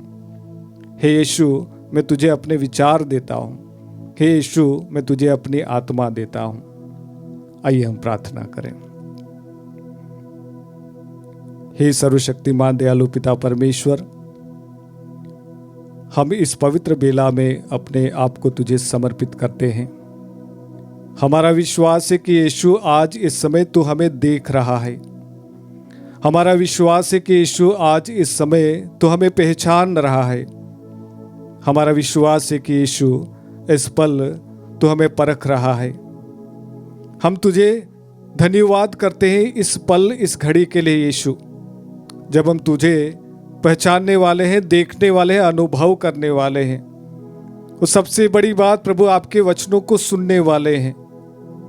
हे यीशु मैं तुझे अपने विचार देता हूं, हे यीशु मैं तुझे अपनी आत्मा देता हूं। आइए हम प्रार्थना करें। हे सर्वशक्तिमान दयालु पिता परमेश्वर, हम इस पवित्र बेला में अपने आप को तुझे समर्पित करते हैं। हमारा विश्वास है कि यीशु आज इस समय तू हमें देख रहा है। हमारा विश्वास है कि यीशु आज इस समय तू हमें पहचान रहा है। हमारा विश्वास है कि यीशु इस पल तू हमें परख रहा है। हम तुझे धन्यवाद करते हैं इस पल, इस घड़ी के लिए यीशु, जब हम तुझे पहचानने वाले हैं, देखने वाले हैं, अनुभव करने वाले हैं। और सबसे बड़ी बात प्रभु आपके वचनों को सुनने वाले हैं,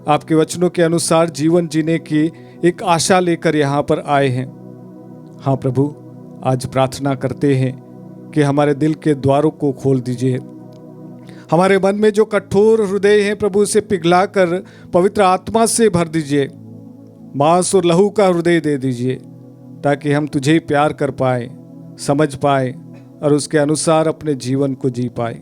आपके वचनों के अनुसार जीवन जीने की एक आशा लेकर यहाँ पर आए हैं। हाँ प्रभु, आज प्रार्थना करते हैं कि हमारे दिल के द्वारों को खोल दीजिए। हमारे मन में जो कठोर हृदय है प्रभु उसे पिघलाकर पवित्र आत्मा से भर दीजिए। मांस और लहू का हृदय दे दीजिए ताकि हम तुझे प्यार कर पाए, समझ पाए और उसके अनुसार अपने जीवन को जी पाए।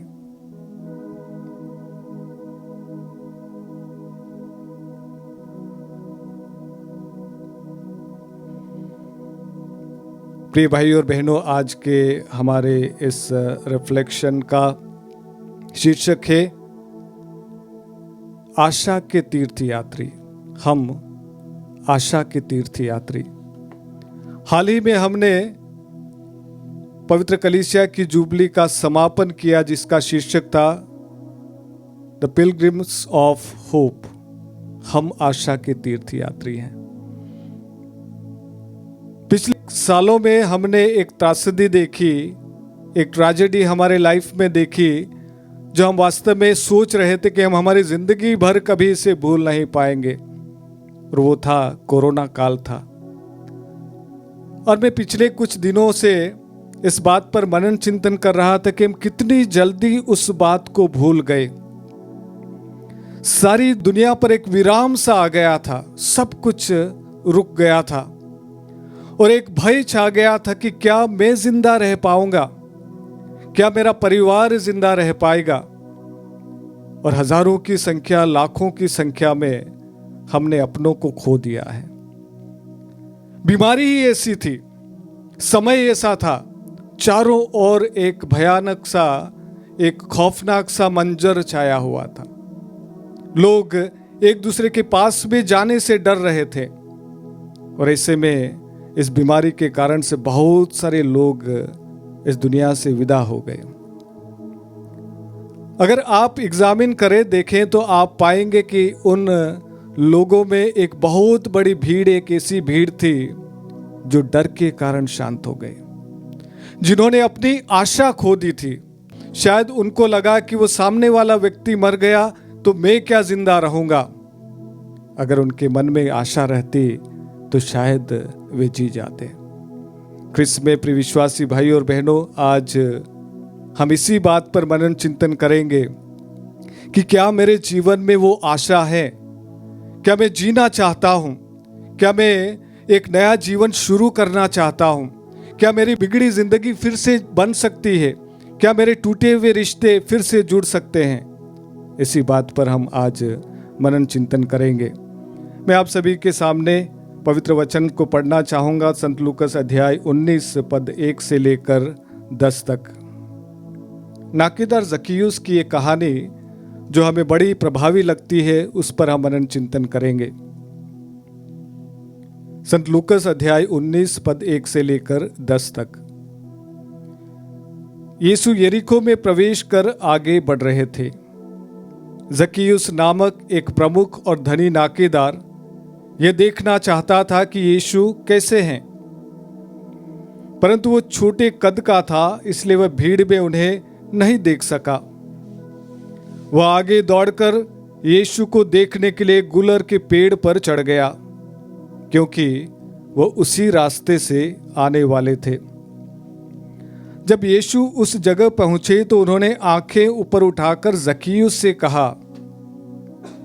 प्रिय भाई और बहनों, आज के हमारे इस रिफ्लेक्शन का शीर्षक है आशा के तीर्थयात्री। हम आशा के तीर्थयात्री। हाल ही में हमने पवित्र कलीसिया की जुबली का समापन किया जिसका शीर्षक था द पिलग्रिम्स ऑफ होप। हम आशा के तीर्थयात्री हैं। पिछले सालों में हमने एक त्रासदी देखी, एक ट्रेजेडी हमारे लाइफ में देखी जो हम वास्तव में सोच रहे थे कि हम हमारी जिंदगी भर कभी इसे भूल नहीं पाएंगे, और वो था कोरोना काल था। और मैं पिछले कुछ दिनों से इस बात पर मनन चिंतन कर रहा था कि हम कितनी जल्दी उस बात को भूल गए। सारी दुनिया पर एक विराम सा आ गया था, सब कुछ रुक गया था और एक भय छा गया था कि क्या मैं जिंदा रह पाऊंगा, क्या मेरा परिवार जिंदा रह पाएगा। और हजारों की संख्या, लाखों की संख्या में हमने अपनों को खो दिया है। बीमारी ही ऐसी थी, समय ऐसा था, चारों ओर एक भयानक सा, एक खौफनाक सा मंजर छाया हुआ था। लोग एक दूसरे के पास में जाने से डर रहे थे और ऐसे में इस बीमारी के कारण से बहुत सारे लोग इस दुनिया से विदा हो गए। अगर आप एग्जामिन करें, देखें तो आप पाएंगे कि उन लोगों में एक बहुत बड़ी भीड़, एक ऐसी भीड़ थी जो डर के कारण शांत हो गए, जिन्होंने अपनी आशा खो दी थी। शायद उनको लगा कि वो सामने वाला व्यक्ति मर गया तो मैं क्या जिंदा रहूंगा। अगर उनके मन में आशा रहती तो शायद वे जी जाते। ख्रिस्त में प्रिय विश्वासी भाई और बहनों, आज हम इसी बात पर मनन चिंतन करेंगे कि क्या मेरे जीवन में वो आशा है, क्या मैं जीना चाहता हूं, क्या मैं एक नया जीवन शुरू करना चाहता हूं, क्या मेरी बिगड़ी जिंदगी फिर से बन सकती है, क्या मेरे टूटे हुए रिश्ते फिर से जुड़ सकते हैं। इसी बात पर हम आज मनन चिंतन करेंगे। मैं आप सभी के सामने पवित्र वचन को पढ़ना चाहूंगा। संत लूकास अध्याय 19 पद 1 से लेकर 10 तक। नाकेदार जक्कियुस की एक कहानी जो हमें बड़ी प्रभावी लगती है, उस पर हम मनन चिंतन करेंगे। संत लूकास अध्याय 19 पद 1 से लेकर 10 तक। यीशु यरीको में प्रवेश कर आगे बढ़ रहे थे। जक्कियुस नामक एक प्रमुख और धनी नाकेदार यह देखना चाहता था कि यीशु कैसे हैं, परंतु वो छोटे कद का था, इसलिए वह भीड़ में उन्हें नहीं देख सका। वह आगे दौड़कर यीशु को देखने के लिए गुलर के पेड़ पर चढ़ गया, क्योंकि वह उसी रास्ते से आने वाले थे। जब यीशु उस जगह पहुंचे तो उन्होंने आंखें ऊपर उठाकर जक्कियुस से कहा,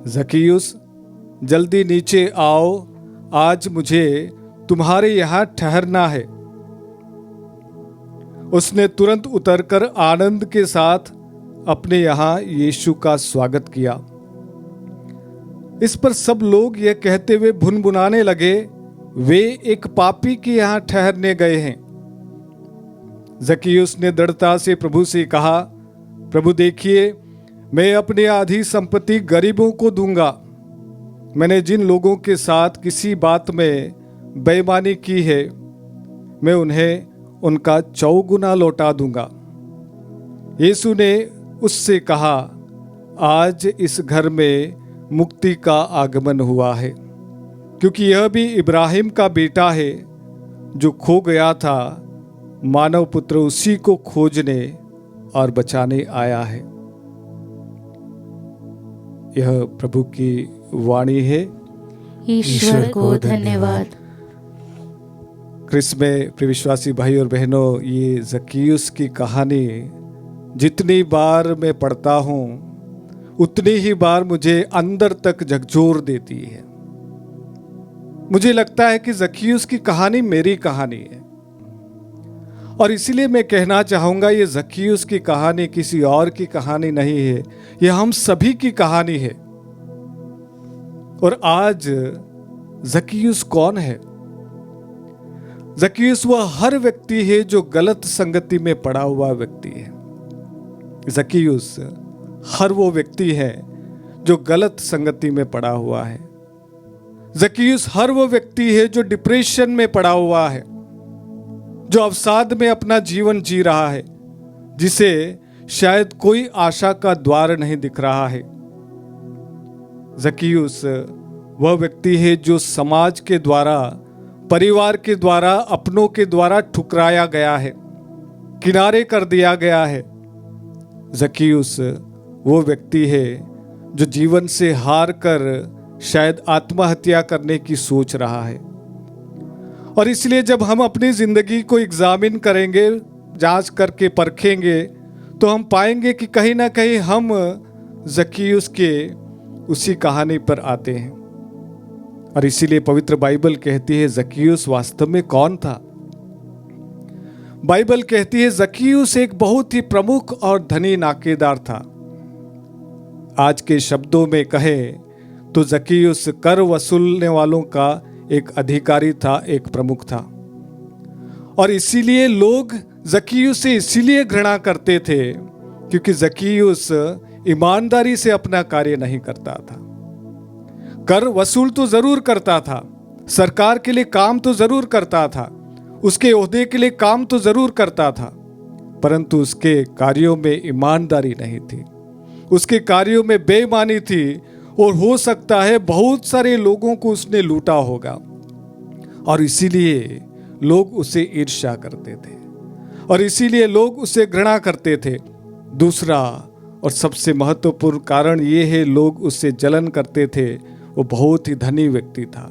जक्कियुस, जल्दी नीचे आओ, आज मुझे तुम्हारे यहां ठहरना है। उसने तुरंत उतरकर आनंद के साथ अपने यहां यीशु का स्वागत किया। इस पर सब लोग यह कहते हुए भुनभुनाने लगे, वे एक पापी के यहां ठहरने गए हैं। जक्कियुस ने दृढ़ता से प्रभु से कहा, प्रभु देखिए, मैं अपनी आधी संपत्ति गरीबों को दूंगा। मैंने जिन लोगों के साथ किसी बात में बेईमानी की है, मैं उन्हें उनका 4 गुना लौटा दूंगा। यीशु ने उससे कहा, आज इस घर में मुक्ति का आगमन हुआ है, क्योंकि यह भी इब्राहिम का बेटा है। जो खो गया था, मानव पुत्र उसी को खोजने और बचाने आया है। यह प्रभु की वाणी है। ईश्वर को धन्यवाद। ख्रिस्त में प्रिय विश्वासी भाई और बहनों, ये जक्कियुस की कहानी जितनी बार मैं पढ़ता हूं, उतनी ही बार मुझे अंदर तक झकझोर देती है। मुझे लगता है कि जक्कियुस की कहानी मेरी कहानी है, और इसीलिए मैं कहना चाहूंगा, ये जक्कियुस की कहानी किसी और की कहानी नहीं है, यह हम सभी की कहानी है। और आज जक्कियुस कौन है? जक्कियुस वह हर व्यक्ति है जो गलत संगति में पड़ा हुआ व्यक्ति है। जक्कियुस हर वो व्यक्ति है जो गलत संगति में पड़ा हुआ है। जक्कियुस हर वो व्यक्ति है जो डिप्रेशन में पड़ा हुआ है, जो अवसाद में अपना जीवन जी रहा है, जिसे शायद कोई आशा का द्वार नहीं दिख रहा है। जक्कियुस वह व्यक्ति है जो समाज के द्वारा, परिवार के द्वारा, अपनों के द्वारा ठुकराया गया है, किनारे कर दिया गया है। जक्कियुस वो व्यक्ति है जो जीवन से हार कर शायद आत्महत्या करने की सोच रहा है। और इसलिए जब हम अपनी जिंदगी को एग्जामिन करेंगे, जांच करके परखेंगे, तो हम पाएंगे कि कहीं ना कहीं हम जक्कियुस के उसी कहानी पर आते हैं। और इसीलिए पवित्र बाइबल कहती है, जक्कियुस वास्तव में कौन था? बाइबल कहती है जक्कियुस एक बहुत ही प्रमुख और धनी नाकेदार था। आज के शब्दों में कहें तो जक्कियुस कर वसूलने वालों का एक अधिकारी था, एक प्रमुख था। और इसीलिए लोग जक्कियुस से इसीलिए घृणा करते थे क्योंकि जक्कियुस ईमानदारी से अपना कार्य नहीं करता था। कर वसूल तो जरूर करता था, सरकार के लिए काम तो जरूर करता था, उसके ओहदे के लिए काम तो जरूर करता था, परंतु उसके कार्यों में ईमानदारी नहीं थी, उसके कार्यों में बेईमानी थी। और हो सकता है बहुत सारे लोगों को उसने लूटा होगा और इसीलिए लोग उसे ईर्ष्या करते थे और इसीलिए लोग उसे घृणा करते थे। दूसरा और सबसे महत्वपूर्ण कारण ये है, लोग उससे जलन करते थे, वो बहुत ही धनी व्यक्ति था।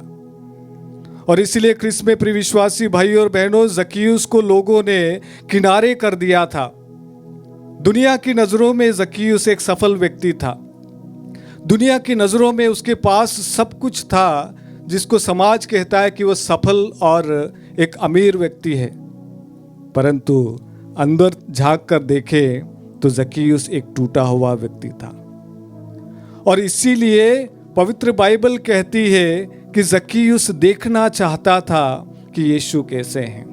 और इसीलिए ख्रिस्त में प्रिय विश्वासी भाई और बहनों, जक्कियुस को लोगों ने किनारे कर दिया था। दुनिया की नजरों में जक्कियुस एक सफल व्यक्ति था, दुनिया की नजरों में उसके पास सब कुछ था जिसको समाज कहता है कि वो सफल और एक अमीर व्यक्ति है, परंतु अंदर झांक कर देखे तो जक्कियुस एक टूटा हुआ व्यक्ति था। और इसीलिए पवित्र बाइबल कहती है कि जक्कियुस देखना चाहता था कि यीशु कैसे हैं।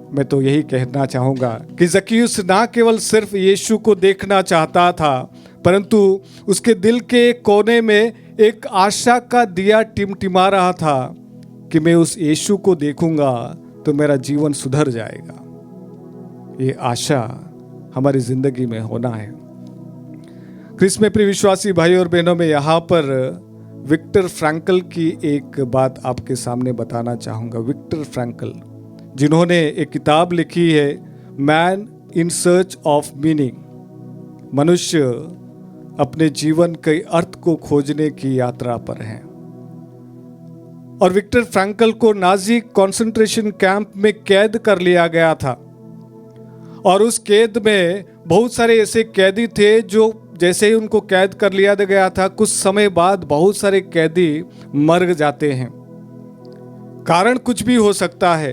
मैं तो यही कहना चाहूंगा कि जक्कियुस ना केवल सिर्फ यीशु को देखना चाहता था, परंतु उसके दिल के एक कोने में एक आशा का दिया टिमटिमा रहा था कि मैं उस यीशु को देखूंगा तो मेरा जीवन सुधर जाएगा। ये आशा हमारी जिंदगी में होना है। ख्रिस्त में प्रिय विश्वासी भाई और बहनों, में यहाँ पर विक्टर फ्रैंकल की एक बात आपके सामने बताना चाहूंगा। विक्टर फ्रैंकल, जिन्होंने एक किताब लिखी है man in search of meaning, मनुष्य अपने जीवन के अर्थ को खोजने की यात्रा पर है। और विक्टर फ्रैंकल को नाजी कंसंट्रेशन कैंप में कैद कर लिया गया था और उस कैद में बहुत सारे ऐसे कैदी थे जो जैसे ही उनको कैद कर लिया गया था, कुछ समय बाद बहुत सारे कैदी मर जाते हैं। कारण कुछ भी हो सकता है।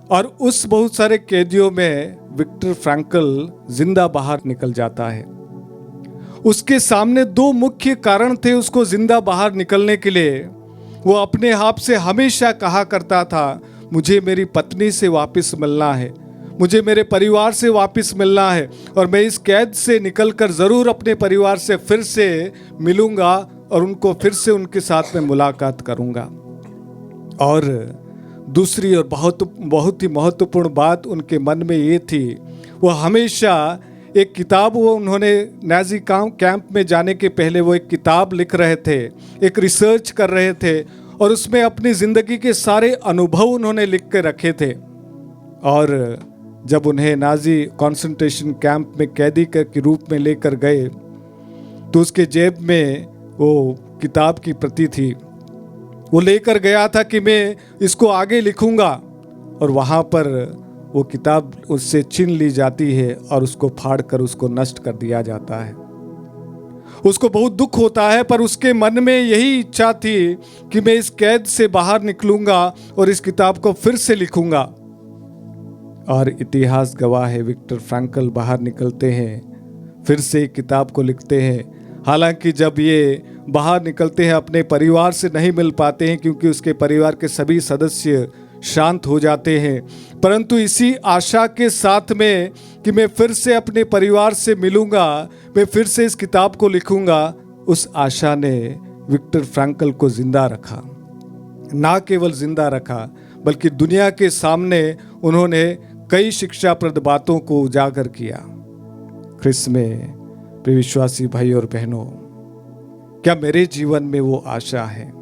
और उस बहुत सारे कैदियों में विक्टर फ्रैंकल जिंदा बाहर निकल जाता है। उसके सामने दो मुख्य कारण थे उसको जिंदा बाहर निकलने के लिए। वो अपने आप से हमेशा कहा करता था, मुझे मेरी पत्नी से वापस मिलना है, मुझे मेरे परिवार से वापस मिलना है और मैं इस कैद से निकलकर जरूर अपने परिवार से फिर से मिलूंगा और उनको फिर से उनके साथ में मुलाकात करूंगा। और दूसरी और बहुत ही महत्वपूर्ण बात उनके मन में ये थी, वो हमेशा एक किताब, वो उन्होंने नाजी कैंप में जाने के पहले वो एक किताब लिख रहे थे, एक रिसर्च कर रहे थे और उसमें अपनी ज़िंदगी के सारे अनुभव उन्होंने लिख के रखे थे। और जब उन्हें नाजी कंसंट्रेशन कैंप में कैदी के रूप में लेकर गए तो उसके जेब में वो किताब की प्रति थी। वो लेकर गया था कि मैं इसको आगे लिखूंगा और वहाँ पर वो किताब उससे छीन ली जाती है और उसको फाड़ कर उसको नष्ट कर दिया जाता है। उसको बहुत दुख होता है, पर उसके मन में यही इच्छा थी कि मैं इस कैद से बाहर निकलूंगा और इस किताब को फिर से लिखूंगा। और इतिहास गवाह है, विक्टर फ्रैंकल बाहर निकलते हैं, फिर से किताब को लिखते हैं। हालांकि जब ये बाहर निकलते हैं अपने परिवार से नहीं मिल पाते हैं क्योंकि उसके परिवार के सभी सदस्य शांत हो जाते हैं, परंतु इसी आशा के साथ में कि मैं फिर से अपने परिवार से मिलूंगा, मैं फिर से इस किताब को लिखूंगा, उस आशा ने विक्टर फ्रैंकल को जिंदा रखा। ना केवल जिंदा रखा बल्कि दुनिया के सामने उन्होंने कई शिक्षाप्रद बातों को उजागर किया। ख्रिस्त में प्रिय विश्वासी भाई और बहनों, क्या मेरे जीवन में वो आशा है?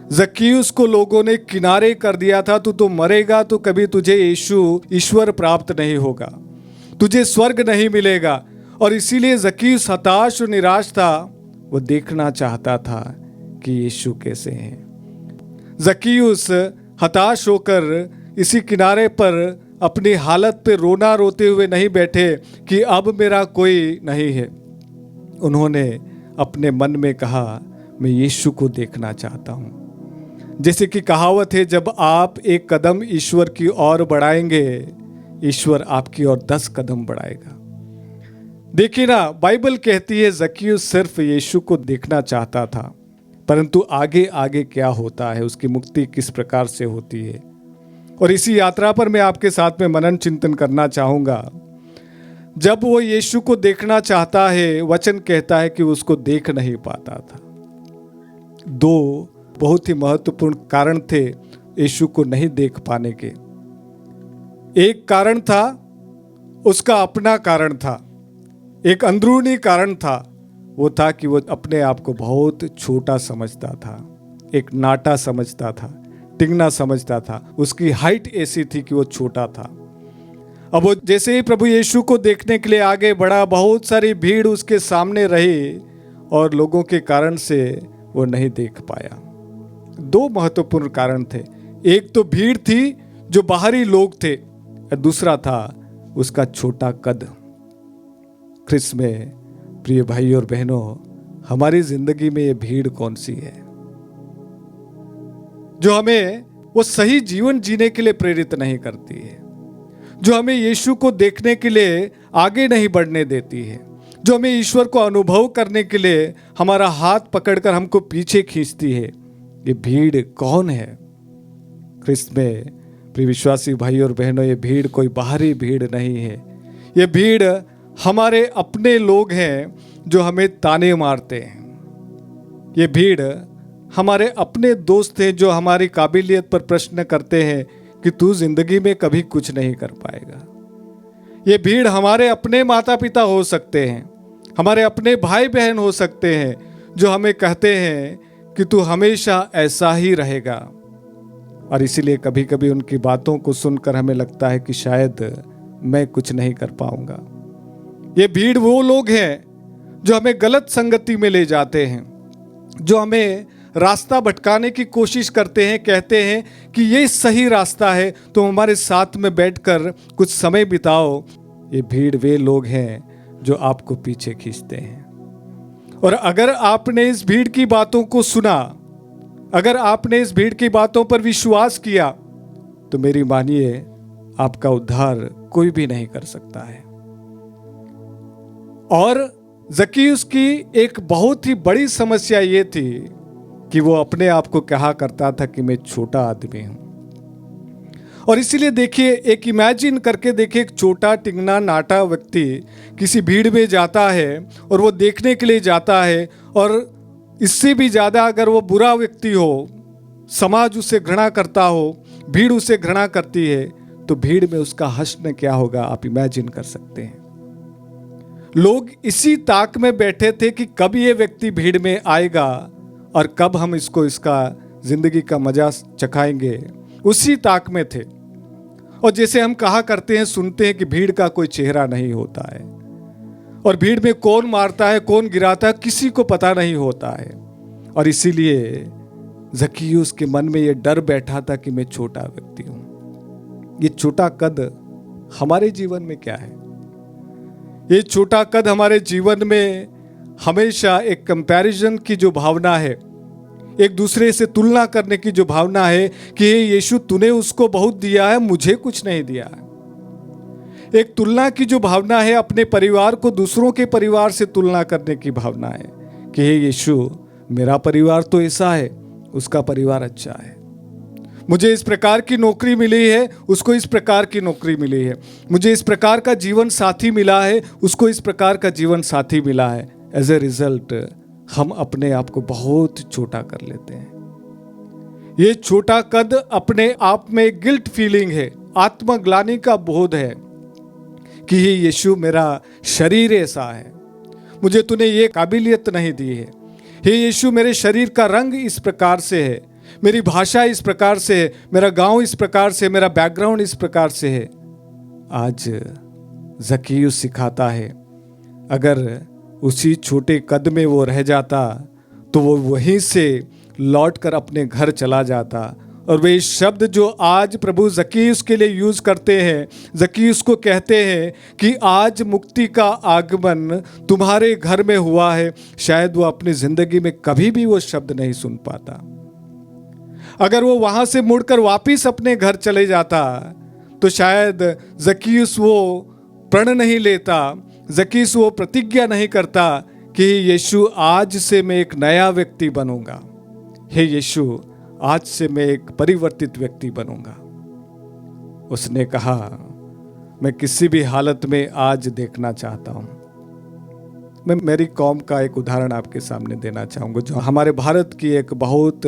जक्कियुस को लोगों ने किनारे कर दिया था, तू तो मरेगा तो कभी तुझे यीशु ईश्वर प्राप्त नहीं होगा, तुझे स्वर्ग नहीं मिलेगा। और इसीलिए जक्कियुस हताश और निराश था। वो देखना चाहता था कि यीशु कैसे हैं। जक्कियुस हताश होकर इसी किनारे पर अपनी हालत पे रोना रोते हुए नहीं बैठे कि अब मेरा कोई नहीं है। उन्होंने अपने मन में कहा, मैं यीशु को देखना चाहता हूँ। जैसे कि कहावत है, जब आप एक कदम ईश्वर की ओर बढ़ाएंगे, ईश्वर आपकी ओर 10 कदम बढ़ाएगा। देखिए ना, बाइबल कहती है जक्कियुस सिर्फ यीशु को देखना चाहता था, परंतु आगे आगे क्या होता है, उसकी मुक्ति किस प्रकार से होती है। और इसी यात्रा पर मैं आपके साथ में मनन चिंतन करना चाहूंगा। जब वो यीशु को देखना चाहता है, वचन कहता है कि उसको देख नहीं पाता था। दो बहुत ही महत्वपूर्ण कारण थे यीशु को नहीं देख पाने के। एक कारण था, उसका अपना कारण था, एक अंदरूनी कारण था। वो था कि वो अपने आप को बहुत छोटा समझता था, एक नाटा समझता था, टिंगना समझता था। उसकी हाइट ऐसी थी कि वो छोटा था। अब वो जैसे ही प्रभु यीशु को देखने के लिए आगे बढ़ा, बहुत सारी भीड़ उसके सामने रही और लोगों के कारण से वो नहीं देख पाया। दो महत्वपूर्ण कारण थे। एक तो भीड़ थी जो बाहरी लोग थे, और दूसरा था उसका छोटा कद। ख्रिस्त में प्रिय भाई और बहनों, हमारी जिंदगी में ये भीड़ कौन सी है जो हमें वो सही जीवन जीने के लिए प्रेरित नहीं करती है, जो हमें यीशु को देखने के लिए आगे नहीं बढ़ने देती है, जो हमें ईश्वर को अनुभव करने के लिए हमारा हाथ पकड़कर हमको पीछे खींचती है। ये भीड़ कौन है? ख्रिस्त में प्रिय विश्वासी भाई और बहनों, ये भीड़ कोई बाहरी भीड़ नहीं है। ये भीड़ हमारे अपने लोग हैं जो हमें ताने मारते हैं। ये भीड़ हमारे अपने दोस्त हैं जो हमारी काबिलियत पर प्रश्न करते हैं कि तू जिंदगी में कभी कुछ नहीं कर पाएगा। ये भीड़ हमारे अपने माता पिता हो सकते हैं, हमारे अपने भाई बहन हो सकते हैं जो हमें कहते हैं कि तू हमेशा ऐसा ही रहेगा। और इसीलिए कभी कभी उनकी बातों को सुनकर हमें लगता है कि शायद मैं कुछ नहीं कर पाऊंगा। ये भीड़ वो लोग हैं जो हमें गलत संगति में ले जाते हैं, जो हमें रास्ता भटकाने की कोशिश करते हैं, कहते हैं कि ये सही रास्ता है, तो हमारे साथ में बैठकर कुछ समय बिताओ। ये भीड़ वे लोग हैं जो आपको पीछे खींचते हैं। और अगर आपने इस भीड़ की बातों को सुना, अगर आपने इस भीड़ की बातों पर विश्वास किया, तो मेरी मानिए आपका उद्धार कोई भी नहीं कर सकता है। और जक्कियुस की एक बहुत ही बड़ी समस्या ये थी कि वो अपने आप को कहा करता था कि मैं छोटा आदमी हूं। और इसीलिए देखिए, एक इमेजिन करके देखिए, एक छोटा टिंगना नाटा व्यक्ति किसी भीड़ में जाता है और वो देखने के लिए जाता है, और इससे भी ज्यादा अगर वो बुरा व्यक्ति हो, समाज उसे घृणा करता हो, भीड़ उसे घृणा करती है, तो भीड़ में उसका हश्र क्या होगा आप इमेजिन कर सकते हैं। लोग इसी ताक में बैठे थे कि कब ये व्यक्ति भीड़ में आएगा और कब हम इसका जिंदगी का मजा चखाएंगे, उसी ताक में थे। और जैसे हम कहा करते हैं, सुनते हैं कि भीड़ का कोई चेहरा नहीं होता है, और भीड़ में कौन मारता है कौन गिराता है किसी को पता नहीं होता है। और इसीलिए जक्कियुस के मन में यह डर बैठा था कि मैं छोटा व्यक्ति हूं। ये छोटा कद हमारे जीवन में क्या है? ये छोटा कद हमारे जीवन में हमेशा एक कंपैरिजन की जो भावना है, एक दूसरे से तुलना करने की जो भावना है कि यीशु तूने उसको बहुत दिया है, मुझे कुछ नहीं दिया है। एक तुलना की जो भावना है, अपने परिवार को दूसरों के परिवार से तुलना करने की भावना है कि हे यीशु, मेरा परिवार तो ऐसा है, उसका परिवार अच्छा है। मुझे इस प्रकार की नौकरी मिली है, उसको इस प्रकार की नौकरी मिली है। मुझे इस प्रकार का जीवन साथी मिला है, उसको इस प्रकार का जीवन साथी मिला है। एज ए रिजल्ट हम अपने आप को बहुत छोटा कर लेते हैं। ये छोटा कद अपने आप में गिल्ट फीलिंग है, आत्मग्लानि का बोध है कि हे यीशु, मेरा शरीर ऐसा है, मुझे तूने ये काबिलियत नहीं दी है। हे यीशु, मेरे शरीर का रंग इस प्रकार से है, मेरी भाषा इस प्रकार से है, मेरा गांव इस प्रकार से, मेरा बैकग्राउंड इस प्रकार से है। आज जक्कियुस सिखाता है, अगर उसी छोटे कद में वो रह जाता तो वो वहीं से लौटकर अपने घर चला जाता। और वे शब्द जो आज प्रभु जक्कियुस के लिए यूज करते हैं, जक्कियुस को कहते हैं कि आज मुक्ति का आगमन तुम्हारे घर में हुआ है, शायद वो अपनी जिंदगी में कभी भी वो शब्द नहीं सुन पाता। अगर वो वहां से मुड़कर वापिस अपने घर चले जाता तो शायद जक्कियुस वो प्रण नहीं लेता ज़क्कीस वो प्रतिज्ञा नहीं करता कि यीशु आज से मैं एक नया व्यक्ति बनूंगा, हे यीशु आज से मैं एक परिवर्तित व्यक्ति बनूंगा। उसने कहा मैं किसी भी हालत में आज देखना चाहता हूं। मैं मेरी कौम का एक उदाहरण आपके सामने देना चाहूंगा, जो हमारे भारत की एक बहुत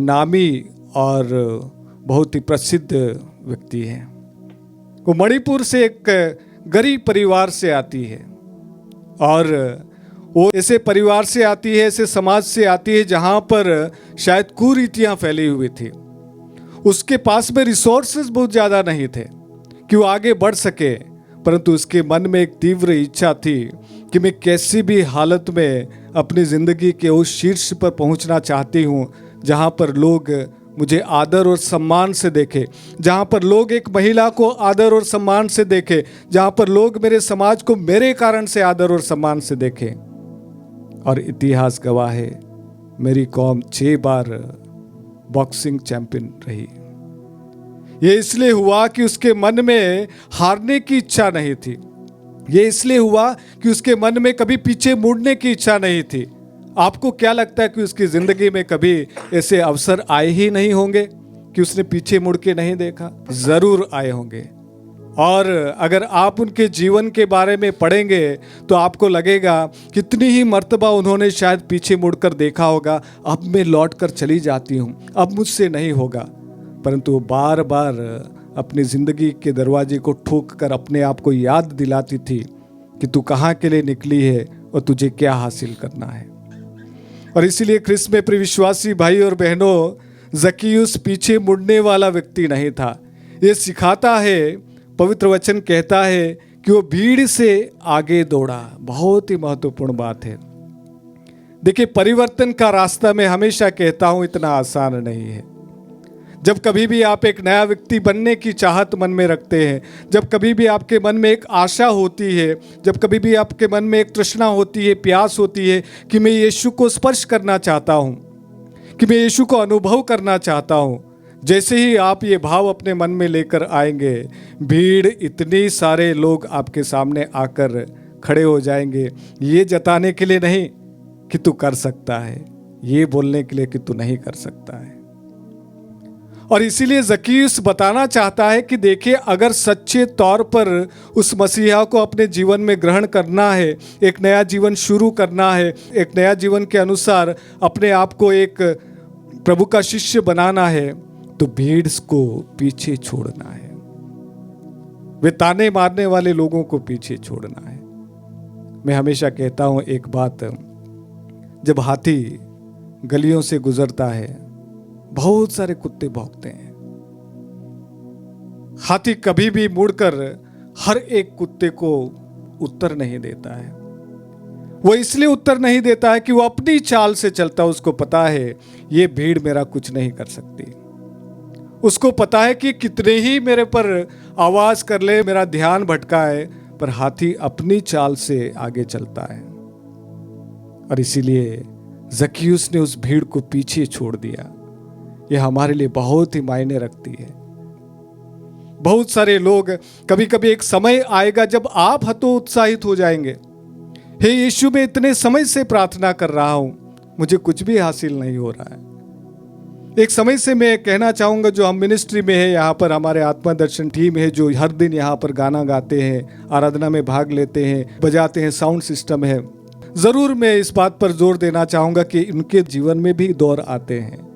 नामी और बहुत ही प्रसिद्ध व्यक्ति है। वो मणिपुर से एक गरीब परिवार से आती है और वो ऐसे परिवार से आती है, ऐसे समाज से आती है जहाँ पर शायद कुरीतियाँ फैली हुई थी। उसके पास में रिसोर्सेज बहुत ज़्यादा नहीं थे कि वो आगे बढ़ सके, परंतु उसके मन में एक तीव्र इच्छा थी कि मैं कैसी भी हालत में अपनी ज़िंदगी के उस शीर्ष पर पहुंचना चाहती हूं जहां पर लोग मुझे आदर और सम्मान से देखें, जहां पर लोग एक महिला को आदर और सम्मान से देखें, जहां पर लोग मेरे समाज को मेरे कारण से आदर और सम्मान से देखें। और इतिहास गवाह है, मेरी कौम 6 बार बॉक्सिंग चैंपियन रही। ये इसलिए हुआ कि उसके मन में हारने की इच्छा नहीं थी। ये इसलिए हुआ कि उसके मन में कभी पीछे मुड़ने की इच्छा नहीं थी। आपको क्या लगता है कि उसकी जिंदगी में कभी ऐसे अवसर आए ही नहीं होंगे कि उसने पीछे मुड़ के नहीं देखा? जरूर आए होंगे। और अगर आप उनके जीवन के बारे में पढ़ेंगे तो आपको लगेगा कितनी ही मर्तबा उन्होंने शायद पीछे मुड़कर देखा होगा, अब मैं लौट कर चली जाती हूँ, अब मुझसे नहीं होगा। परंतु वो बार बार अपनी ज़िंदगी के दरवाजे को ठोक कर अपने आप को याद दिलाती थी कि तू कहाँ के लिए निकली है और तुझे क्या हासिल करना है। और इसीलिए ख्रिस्त में प्रिय विश्वासी भाई और बहनों, ज़क्कियुस पीछे मुड़ने वाला व्यक्ति नहीं था। ये सिखाता है, पवित्र वचन कहता है कि वो भीड़ से आगे दौड़ा। बहुत ही महत्वपूर्ण बात है। देखिए, परिवर्तन का रास्ता मैं हमेशा कहता हूँ इतना आसान नहीं है। जब कभी भी आप एक नया व्यक्ति बनने की चाहत मन में रखते हैं, जब कभी भी आपके मन में एक आशा होती है, जब कभी भी आपके मन में एक तृष्णा होती है, प्यास होती है कि मैं यीशु को स्पर्श करना चाहता हूँ, कि मैं यीशु को अनुभव करना चाहता हूँ, जैसे ही आप ये भाव अपने मन में लेकर आएंगे, भीड़ इतनी सारे लोग आपके सामने आकर खड़े हो जाएंगे, ये जताने के लिए नहीं कि तू कर सकता है, ये बोलने के लिए कि तू नहीं कर सकता है। और इसीलिए ज़क्कियुस बताना चाहता है कि देखिए, अगर सच्चे तौर पर उस मसीहा को अपने जीवन में ग्रहण करना है, एक नया जीवन शुरू करना है, एक नया जीवन के अनुसार अपने आप को एक प्रभु का शिष्य बनाना है, तो भीड़ को पीछे छोड़ना है। वे ताने मारने वाले लोगों को पीछे छोड़ना है। मैं हमेशा कहता हूं एक बात, जब हाथी गलियों से गुजरता है, बहुत सारे कुत्ते भौंकते हैं। हाथी कभी भी मुड़कर हर एक कुत्ते को उत्तर नहीं देता है। वो इसलिए उत्तर नहीं देता है कि वो अपनी चाल से चलता है। उसको पता है ये भीड़ मेरा कुछ नहीं कर सकती। उसको पता है कि कितने ही मेरे पर आवाज कर ले, मेरा ध्यान भटकाए, पर हाथी अपनी चाल से आगे चलता है। और इसीलिए ज़क्कियुस ने उस भीड़ को पीछे छोड़ दिया। ये हमारे लिए बहुत ही मायने रखती है। बहुत सारे लोग, कभी कभी एक समय आएगा जब आप हतोत्साहित हो जाएंगे, हे यीशु मैं इतने समय से प्रार्थना कर रहा हूं, मुझे कुछ भी हासिल नहीं हो रहा है। एक समय से मैं कहना चाहूंगा, जो हम मिनिस्ट्री में है, यहाँ पर हमारे आत्मा दर्शन टीम है, जो हर दिन यहाँ पर गाना गाते हैं, आराधना में भाग लेते हैं, बजाते हैं, साउंड सिस्टम है, जरूर मैं इस बात पर जोर देना चाहूंगा कि उनके जीवन में भी दौर आते हैं।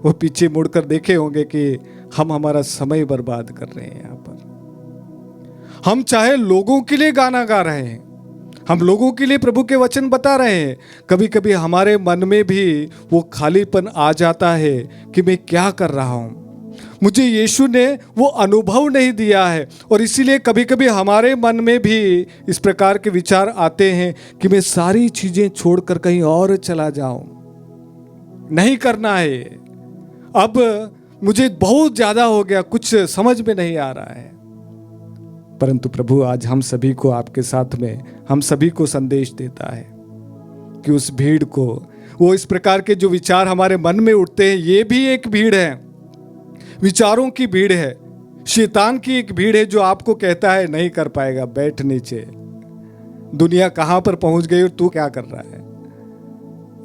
वो पीछे मुड़कर देखे होंगे कि हम हमारा समय बर्बाद कर रहे हैं। यहाँ पर हम चाहे लोगों के लिए गाना गा रहे हैं, हम लोगों के लिए प्रभु के वचन बता रहे हैं, कभी कभी हमारे मन में भी वो खालीपन आ जाता है कि मैं क्या कर रहा हूँ, मुझे यीशु ने वो अनुभव नहीं दिया है। और इसीलिए कभी कभी हमारे मन में भी इस प्रकार के विचार आते हैं कि मैं सारी चीजें छोड़कर कहीं और चला जाऊं, नहीं करना है, अब मुझे बहुत ज्यादा हो गया, कुछ समझ में नहीं आ रहा है। परंतु प्रभु आज हम सभी को, आपके साथ में हम सभी को संदेश देता है कि उस भीड़ को, वो इस प्रकार के जो विचार हमारे मन में उठते हैं, ये भी एक भीड़ है, विचारों की भीड़ है, शैतान की एक भीड़ है जो आपको कहता है नहीं कर पाएगा, बैठ नीचे, दुनिया कहां पर पहुंच गई और तू क्या कर रहा है।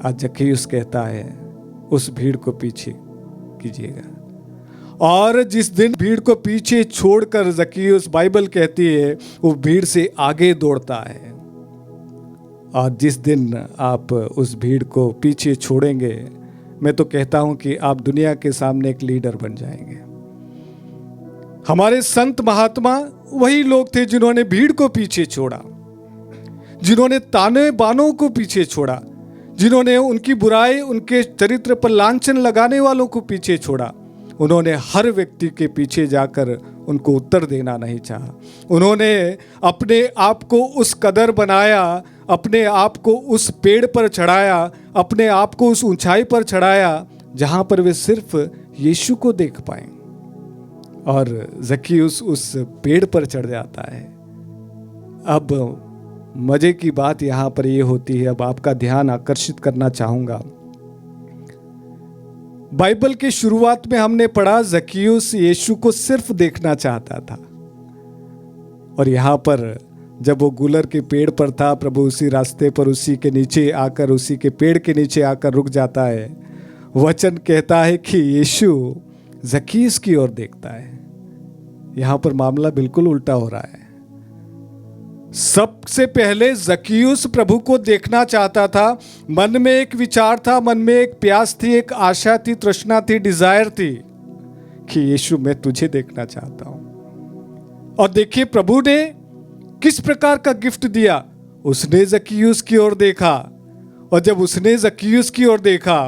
आज जक्कैयुस कहता है उस भीड़ को पीछे कीजिएगा। और जिस दिन भीड़ को पीछे छोड़कर जक्कैयुस, बाइबल कहती है, वो भीड़ से आगे दौड़ता है। और जिस दिन आप उस भीड़ को पीछे छोड़ेंगे, मैं तो कहता हूं कि आप दुनिया के सामने एक लीडर बन जाएंगे। हमारे संत महात्मा वही लोग थे जिन्होंने भीड़ को पीछे छोड़ा, जिन्होंने ताने बानों को पीछे छोड़ा, जिन्होंने उनकी बुराई, उनके चरित्र पर लांछन लगाने वालों को पीछे छोड़ा। उन्होंने हर व्यक्ति के पीछे जाकर उनको उत्तर देना नहीं चाहा। उन्होंने अपने आप को उस कदर बनाया, अपने आप को उस पेड़ पर चढ़ाया, अपने आप को उस ऊंचाई पर चढ़ाया जहां पर वे सिर्फ यीशु को देख पाए। और जक्कैयुस उस पेड़ पर चढ़ जाता है। अब मजे की बात यहां पर यह होती है, अब आपका ध्यान आकर्षित करना चाहूंगा। बाइबल की शुरुआत में हमने पढ़ा जक्कैयुस यीशु को सिर्फ देखना चाहता था। और यहां पर जब वो गुलर के पेड़ पर था, प्रभु उसी रास्ते पर उसी के नीचे आकर, उसी के पेड़ के नीचे आकर रुक जाता है। वचन कहता है कि यीशु जक्कैयुस की ओर देखता है। यहां पर मामला बिल्कुल उल्टा हो रहा है। सबसे पहले जक्कैयुस प्रभु को देखना चाहता था। मन में एक विचार था, मन में एक प्यास थी, एक आशा थी, तृष्णा थी, डिजायर थी कि यीशु मैं तुझे देखना चाहता हूं। और देखिए प्रभु ने किस प्रकार का गिफ्ट दिया। उसने जक्कैयुस की ओर देखा, और जब उसने जक्कैयुस की ओर देखा,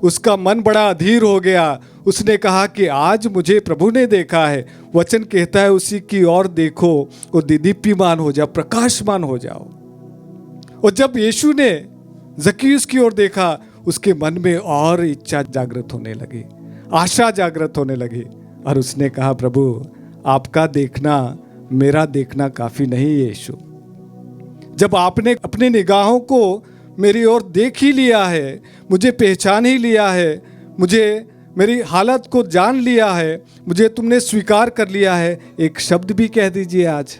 उसका मन बड़ा अधीर हो गया। उसने कहा कि आज मुझे प्रभु ने देखा है। वचन कहता है उसी की ओर देखो और दीदीप्यमान हो जाओ, प्रकाशमान हो जाओ। और जब यीशु ने जक्कैयुस की ओर देखा, उसके मन में और इच्छा जागृत होने लगी, आशा जागृत होने लगी। और उसने कहा प्रभु आपका देखना मेरा देखना काफी नहीं है यीशु। जब आपने अपने निगाहों को मेरी ओर देख ही लिया है, मुझे पहचान ही लिया है, मुझे मेरी हालत को जान लिया है, मुझे तुमने स्वीकार कर लिया है, एक शब्द भी कह दीजिए आज।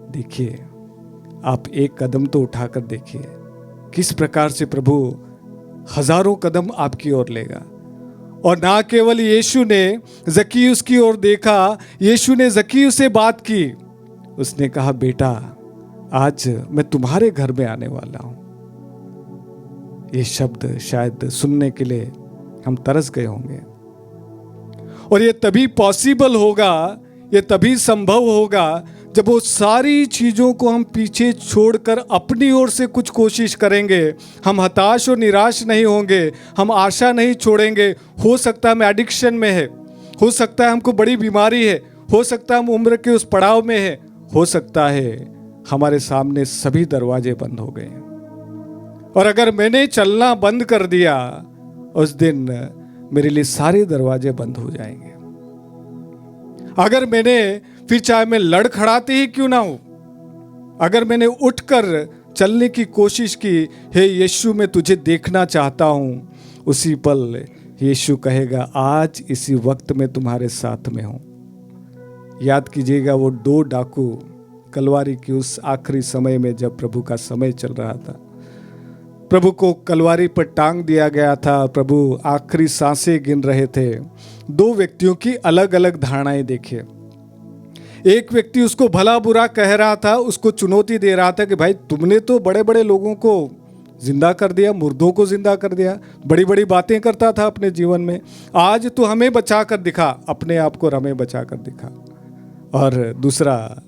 देखिए आप एक कदम तो उठाकर देखिए किस प्रकार से प्रभु हजारों कदम आपकी ओर लेगा। और ना केवल यीशु ने जक्कैयुस की ओर देखा, यीशु ने जक्कैयुस से बात की। उसने कहा बेटा आज मैं तुम्हारे घर में आने वाला हूं। ये शब्द शायद सुनने के लिए हम तरस गए होंगे। और ये तभी पॉसिबल होगा, ये तभी संभव होगा जब वो सारी चीजों को हम पीछे छोड़कर अपनी ओर से कुछ कोशिश करेंगे। हम हताश और निराश नहीं होंगे, हम आशा नहीं छोड़ेंगे। हो सकता है हम एडिक्शन में है, हो सकता है हमको बड़ी बीमारी है, हो सकता है हम उम्र के उस पड़ाव में है, हो सकता है हमारे सामने सभी दरवाजे बंद हो गए। और अगर मैंने चलना बंद कर दिया, उस दिन मेरे लिए सारे दरवाजे बंद हो जाएंगे। अगर मैंने फिर चाहे मैं लड़खड़ाते ही क्यों ना हो, अगर मैंने उठकर चलने की कोशिश की, हे यीशु मैं तुझे देखना चाहता हूं, उसी पल यीशु कहेगा आज इसी वक्त मैं तुम्हारे साथ में हूं। याद कीजिएगा वो 2 डाकू कलवारी की उस आखिरी समय में, जब प्रभु का समय चल रहा था, प्रभु को कलवारी पर टांग दिया गया था, प्रभु आखिरी सांसें गिन रहे थे। 2 व्यक्तियों की अलग अलग धारणाएं देखिए। एक व्यक्ति उसको भला बुरा कह रहा था, उसको चुनौती दे रहा था कि भाई तुमने तो बड़े बड़े लोगों को जिंदा कर दिया, मुर्दों को जिंदा कर दिया, बड़ी बड़ी बातें करता था अपने जीवन में, आज तो हमें बचा कर दिखा, अपने आप को हमें बचा कर दिखा। और दूसरा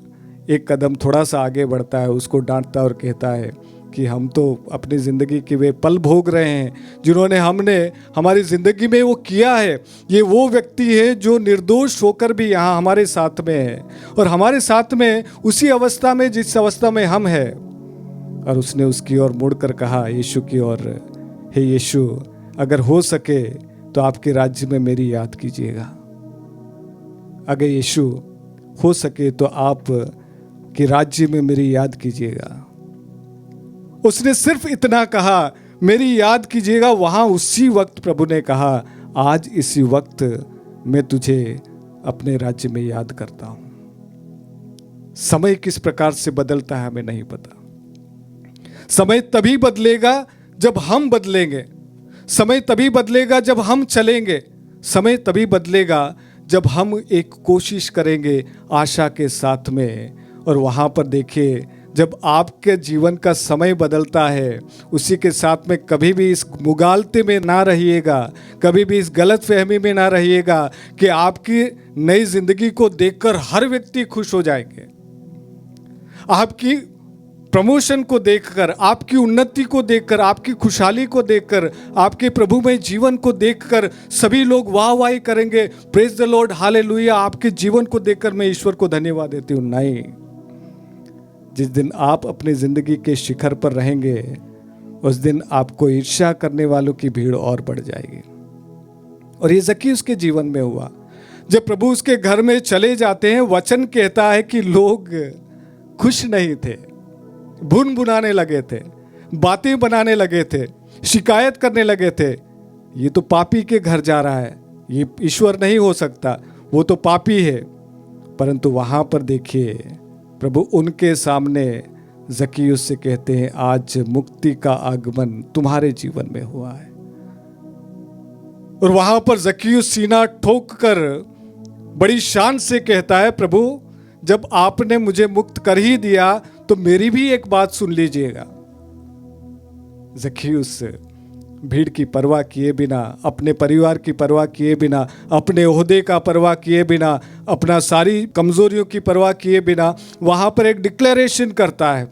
एक कदम थोड़ा सा आगे बढ़ता है, उसको डांटता और कहता है कि हम तो अपनी ज़िंदगी के वे पल भोग रहे हैं जिन्होंने हमने हमारी ज़िंदगी में वो किया है। ये वो व्यक्ति है जो निर्दोष होकर भी यहाँ हमारे साथ में है, और हमारे साथ में उसी अवस्था में जिस अवस्था में हम हैं। और उसने उसकी ओर मुड़कर कहा, यीशु की ओर, हे यीशु अगर हो सके तो आपके राज्य में मेरी याद कीजिएगा। अगर यीशु हो सके तो आप के राज्य में मेरी याद कीजिएगा। उसने सिर्फ इतना कहा, मेरी याद कीजिएगा। वहां उसी वक्त प्रभु ने कहा, आज इसी वक्त मैं तुझे अपने राज्य में याद करता हूं। समय किस प्रकार से बदलता है हमें नहीं पता। समय तभी बदलेगा जब हम बदलेंगे। समय तभी बदलेगा जब हम चलेंगे। समय तभी बदलेगा जब हम एक कोशिश करेंगे आशा के साथ में। और वहाँ पर देखिए, जब आपके जीवन का समय बदलता है, उसी के साथ में कभी भी इस मुगालते में ना रहिएगा, कभी भी इस गलत फहमी में ना रहिएगा कि आपकी नई जिंदगी को देखकर हर व्यक्ति खुश हो जाएंगे। आपकी प्रमोशन को देखकर, आपकी उन्नति को देखकर, आपकी खुशहाली को देखकर, आपके प्रभुमय जीवन को देखकर सभी लोग वाह वाही करेंगे, प्रेज द लॉर्ड, हालेलुया। आपके जीवन को देखकर मैं ईश्वर को धन्यवाद देती हूँ। नहीं, जिस दिन आप अपनी जिंदगी के शिखर पर रहेंगे, उस दिन आपको ईर्ष्या करने वालों की भीड़ और बढ़ जाएगी। और ये ज़क्कियुस के जीवन में हुआ। जब प्रभु उसके घर में चले जाते हैं, वचन कहता है कि लोग खुश नहीं थे, भुन भुनाने लगे थे, बातें बनाने लगे थे, शिकायत करने लगे थे। ये तो पापी के घर जा रहा है, ये ईश्वर नहीं हो सकता, वो तो पापी है। परंतु वहां पर देखिए, प्रभु उनके सामने ज़क्कियुस से कहते हैं, आज मुक्ति का आगमन तुम्हारे जीवन में हुआ है। और वहां पर ज़क्कियुस सीना ठोक कर बड़ी शान से कहता है, प्रभु जब आपने मुझे मुक्त कर ही दिया तो मेरी भी एक बात सुन लीजिएगा। ज़क्कियुस भीड़ की परवाह किए बिना, अपने परिवार की परवाह किए बिना, अपने ओहदे का परवाह किए बिना, अपना सारी कमजोरियों की परवाह किए बिना वहां पर एक डिक्लेरेशन करता है,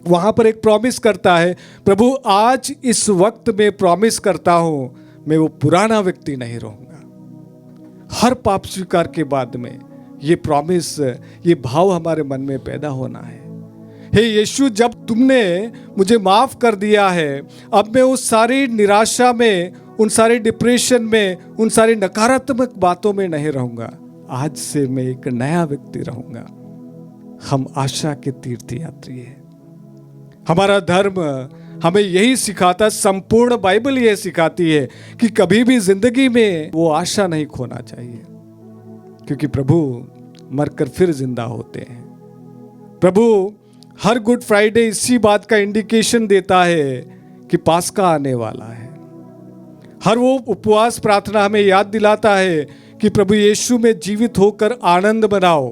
वहां पर एक प्रॉमिस करता है, प्रभु आज इस वक्त में प्रॉमिस करता हूं, मैं वो पुराना व्यक्ति नहीं रहूंगा। हर पाप स्वीकार के बाद में ये प्रॉमिस, ये भाव हमारे मन में पैदा होना है। हे यीशु, जब तुमने मुझे माफ कर दिया है, अब मैं उस सारी निराशा में, उन सारे डिप्रेशन में, उन सारी नकारात्मक बातों में नहीं रहूंगा। आज से मैं एक नया व्यक्ति रहूंगा। हम आशा के तीर्थ यात्री हैं। हमारा धर्म हमें यही सिखाता, संपूर्ण बाइबल यह सिखाती है कि कभी भी जिंदगी में वो आशा नहीं खोना चाहिए, क्योंकि प्रभु मरकर फिर जिंदा होते हैं। प्रभु हर गुड फ्राइडे इसी बात का इंडिकेशन देता है कि पास्का आने वाला है। हर वो उपवास प्रार्थना हमें याद दिलाता है कि प्रभु यीशु में जीवित होकर आनंद मनाओ।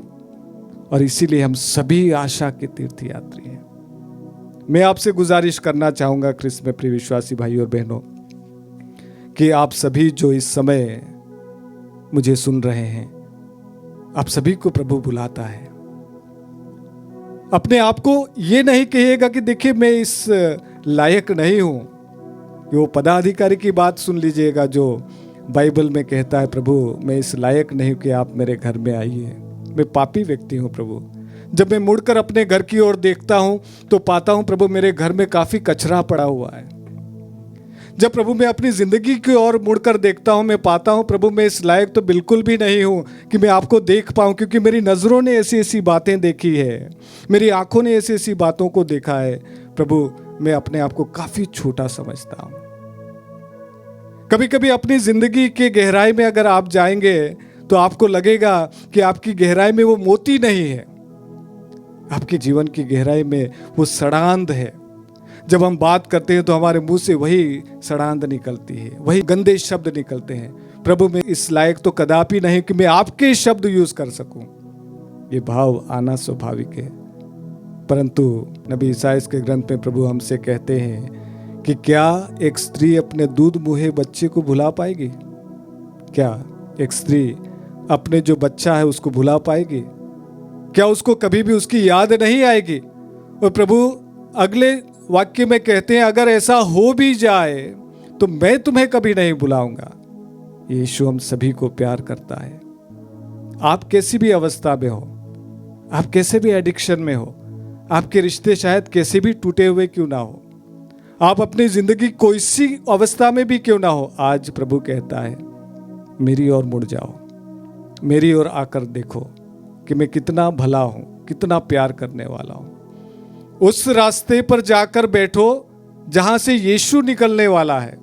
और इसीलिए हम सभी आशा के तीर्थ यात्री हैं। मैं आपसे गुजारिश करना चाहूंगा ख्रिस्त में प्रिय विश्वासी भाई और बहनों, कि आप सभी जो इस समय मुझे सुन रहे हैं, आप सभी को प्रभु बुलाता है। अपने आप को ये नहीं कहिएगा कि देखिए मैं इस लायक नहीं हूं। वो पदाधिकारी की बात सुन लीजिएगा जो बाइबल में कहता है, प्रभु मैं इस लायक नहीं कि आप मेरे घर में आइए, मैं पापी व्यक्ति हूं प्रभु। जब मैं मुड़कर अपने घर की ओर देखता हूं तो पाता हूं प्रभु मेरे घर में काफी कचरा पड़ा हुआ है। जब प्रभु मैं अपनी जिंदगी की ओर मुड़कर देखता हूं, मैं पाता हूं प्रभु मैं इस लायक तो बिल्कुल भी नहीं हूं कि मैं आपको देख पाऊं, क्योंकि मेरी नजरों ने ऐसी ऐसी बातें देखी है, मेरी आंखों ने ऐसी ऐसी बातों को देखा है। प्रभु मैं अपने आप को काफी छोटा समझता हूं। कभी कभी अपनी जिंदगी के गहराई में अगर आप जाएंगे तो आपको लगेगा कि आपकी गहराई में वो मोती नहीं है, आपके जीवन की गहराई में वो सड़ांध है। जब हम बात करते हैं तो हमारे मुंह से वही सड़ांध निकलती है, वही गंदे शब्द निकलते हैं। प्रभु मैं इस लायक तो कदापि नहीं कि मैं आपके शब्द यूज कर सकूं। ये भाव आना स्वाभाविक है। परंतु नबी ईसाइयाह के ग्रंथ में प्रभु हमसे कहते हैं कि क्या एक स्त्री अपने दूध मुहे बच्चे को भुला पाएगी? क्या एक स्त्री अपने जो बच्चा है उसको भुला पाएगी? क्या उसको कभी भी उसकी याद नहीं आएगी? और प्रभु अगले वाक्य में कहते हैं, अगर ऐसा हो भी जाए तो मैं तुम्हें कभी नहीं बुलाऊंगा। यीशु हम सभी को प्यार करता है। आप कैसी भी अवस्था में हो, आप कैसे भी एडिक्शन में हो, आपके रिश्ते शायद कैसे भी टूटे हुए क्यों ना हो, आप अपनी जिंदगी कोई सी अवस्था में भी क्यों ना हो, आज प्रभु कहता है मेरी ओर मुड़ जाओ, मेरी ओर आकर देखो कि मैं कितना भला हूं, कितना प्यार करने वाला हूं। उस रास्ते पर जाकर बैठो जहां से यीशु निकलने वाला है।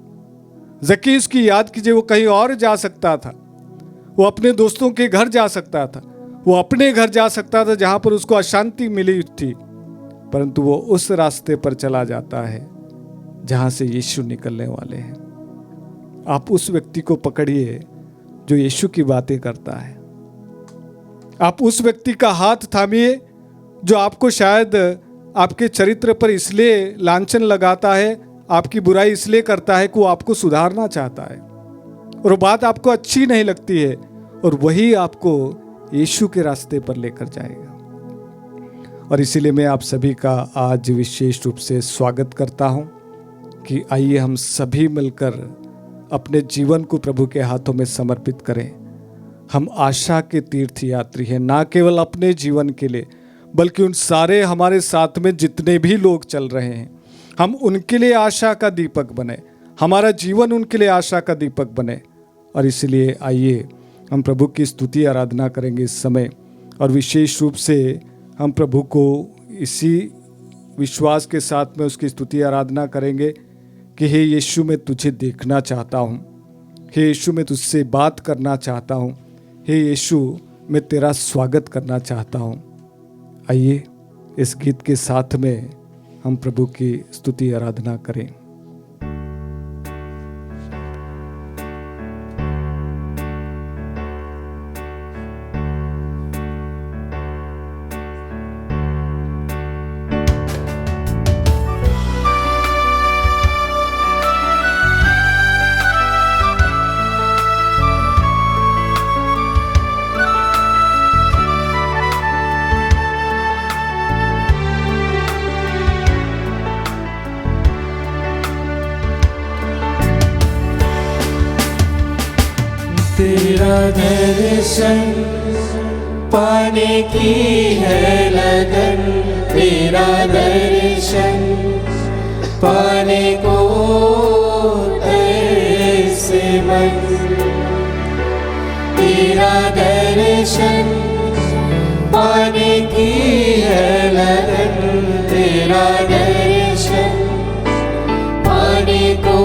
ज़क्कियुस की याद कीजिए, वो कहीं और जा सकता था, वो अपने दोस्तों के घर जा सकता था, वो अपने घर जा सकता था जहां पर उसको अशांति मिली थी। परंतु वो उस रास्ते पर चला जाता है जहां से यीशु निकलने वाले हैं। आप उस व्यक्ति को पकड़िए जो यीशु की बातें करता है। आप उस व्यक्ति का हाथ थामिए जो आपको शायद आपके चरित्र पर इसलिए लांछन लगाता है, आपकी बुराई इसलिए करता है कि वो आपको सुधारना चाहता है और वो बात आपको अच्छी नहीं लगती है, और वही आपको यीशु के रास्ते पर लेकर जाएगा। और इसीलिए मैं आप सभी का आज विशेष रूप से स्वागत करता हूं कि आइए हम सभी मिलकर अपने जीवन को प्रभु के हाथों में समर्पित करें। हम आशा के तीर्थ यात्री हैं, ना केवल अपने जीवन के लिए बल्कि उन सारे हमारे साथ में जितने भी लोग चल रहे हैं, हम उनके लिए आशा का दीपक बने, हमारा जीवन उनके लिए आशा का दीपक बने। और इसलिए आइए हम प्रभु की स्तुति आराधना करेंगे इस समय, और विशेष रूप से हम प्रभु को इसी विश्वास के साथ में उसकी स्तुति आराधना करेंगे कि हे यीशु मैं तुझे देखना चाहता हूँ, हे यीशु मैं तुझसे बात करना चाहता हूँ, हे यीशु मैं तेरा स्वागत करना चाहता हूँ। आइए इस गीत के साथ में हम प्रभु की स्तुति आराधना करें। तेरा दर्शन पाने की है लगन, तेरा दर्शन पाने को ऐसे मन, तेरा दर्शन पाने की है लगन, तेरा दर्शन पाने को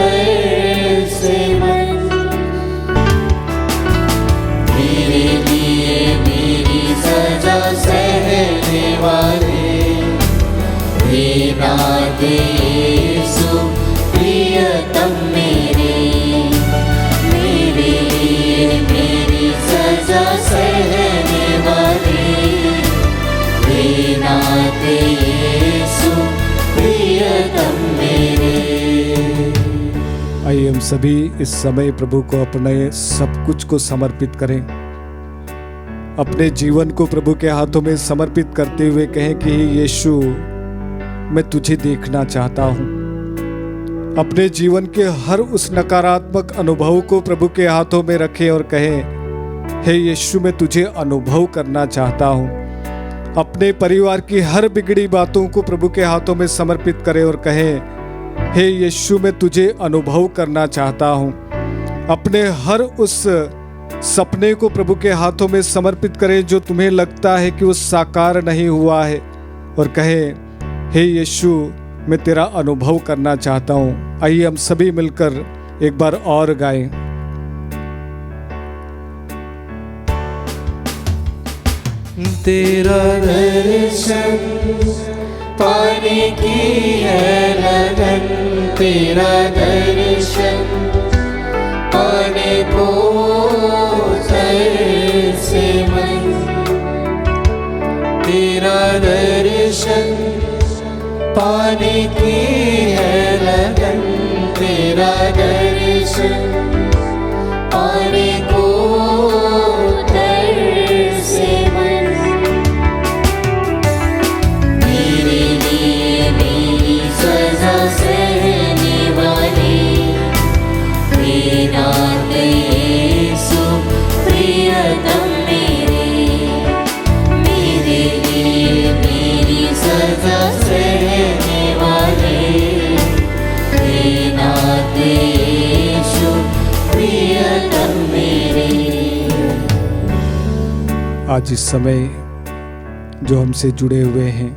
ऐसे मन। सहने वाले हे नाथ यीशु प्रियतम मेरे लिए मेरी सजा सहने वाले हे नाथ यीशु प्रियतम मेरे। आइए हम सभी इस समय प्रभु को अपने सब कुछ को समर्पित करें, अपने जीवन को प्रभु के हाथों में समर्पित करते हुए कहें कि यीशु मैं तुझे देखना चाहता हूँ। अपने जीवन के हर उस नकारात्मक अनुभव को प्रभु के हाथों में रखें और कहें हे यीशु मैं तुझे अनुभव करना चाहता हूँ। अपने परिवार की हर बिगड़ी बातों को प्रभु के हाथों में समर्पित करें और कहें हे यीशु मैं तुझे अनुभव करना चाहता हूँ। अपने हर उस सपने को प्रभु के हाथों में समर्पित करें जो तुम्हें लगता है कि वो साकार नहीं हुआ है, और कहें हे यीशु मैं तेरा अनुभव करना चाहता हूँ। आइए हम सभी मिलकर एक बार और गाएं। तेरा दर्शन पाने की है लगन, तेरा दर्शन पाने को ऐसे मन, तेरा दर्शन पाने की है लगन, तेरा दर्शन पाने को ऐसे मन। मेरे लिए मेरी सजा सहने वाले हे नाथ यीशु प्रियतम मेरे लिए मेरी सजा सहने वाले हे नाथ यीशु प्रियतम मेरे। आज इस समय जो हमसे जुड़े हुए हैं,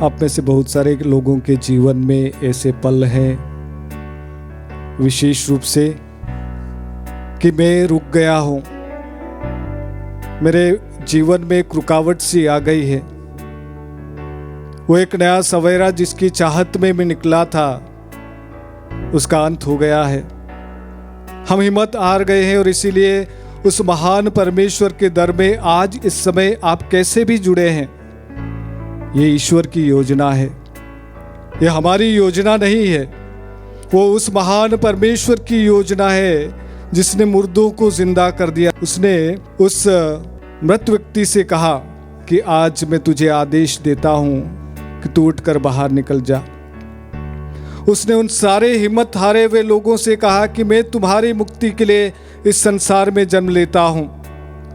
आप में से बहुत सारे लोगों के जीवन में ऐसे पल हैं विशेष रूप से कि मैं रुक गया हूं, मेरे जीवन में एक रुकावट सी आ गई है। वो एक नया सवेरा जिसकी चाहत में मैं निकला था, उसका अंत हो गया है। हम हिम्मत हार गए हैं और इसीलिए उस महान परमेश्वर के दर में आज इस समय आप कैसे भी जुड़े हैं। ये ईश्वर की योजना है, ये हमारी योजना नहीं है। वो उस महान परमेश्वर की योजना है जिसने मुर्दों को जिंदा कर दिया। उसने उस मृत व्यक्ति से कहा कि आज मैं तुझे आदेश देता हूं कि तू उठकर बाहर निकल जा। उसने उन सारे हिम्मत हारे हुए लोगों से कहा कि मैं तुम्हारी मुक्ति के लिए इस संसार में जन्म लेता हूं,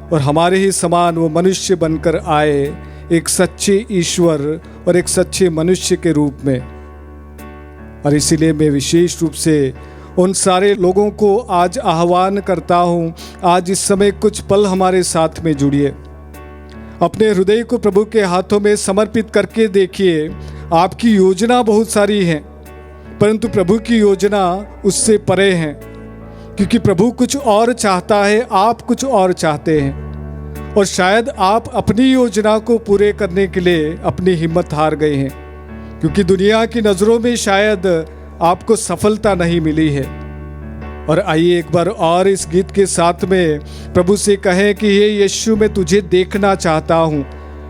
और हमारे ही समान वो मनुष्य बनकर आए, एक सच्चे ईश्वर और एक सच्चे मनुष्य के रूप में। और इसीलिए मैं विशेष रूप से उन सारे लोगों को आज आह्वान करता हूं, आज इस समय कुछ पल हमारे साथ में जुड़िए। अपने हृदय को प्रभु के हाथों में समर्पित करके देखिए। आपकी योजना बहुत सारी है, परंतु प्रभु की योजना उससे परे है, क्योंकि प्रभु कुछ और चाहता है, आप कुछ और चाहते हैं। और शायद आप अपनी योजना को पूरे करने के लिए अपनी हिम्मत हार गए हैं, क्योंकि दुनिया की नज़रों में शायद आपको सफलता नहीं मिली है। और आइए एक बार और इस गीत के साथ में प्रभु से कहें कि हे यीशु, मैं तुझे देखना चाहता हूँ।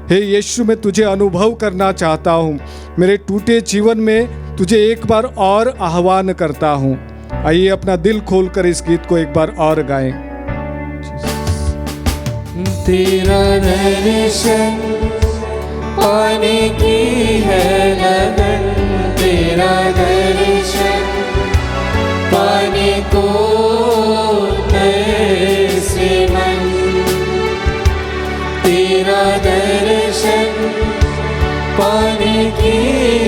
हे यीशु, मैं तुझे अनुभव करना चाहता हूँ। मेरे टूटे जीवन में तुझे एक बार और आह्वान करता हूँ। आइए अपना दिल खोलकर इस गीत को एक बार और गाएं। तेरा दर्शन पाने की है लगन, तेरा दर्शन पाने को तरसे मन, तेरा दर्शन पाने की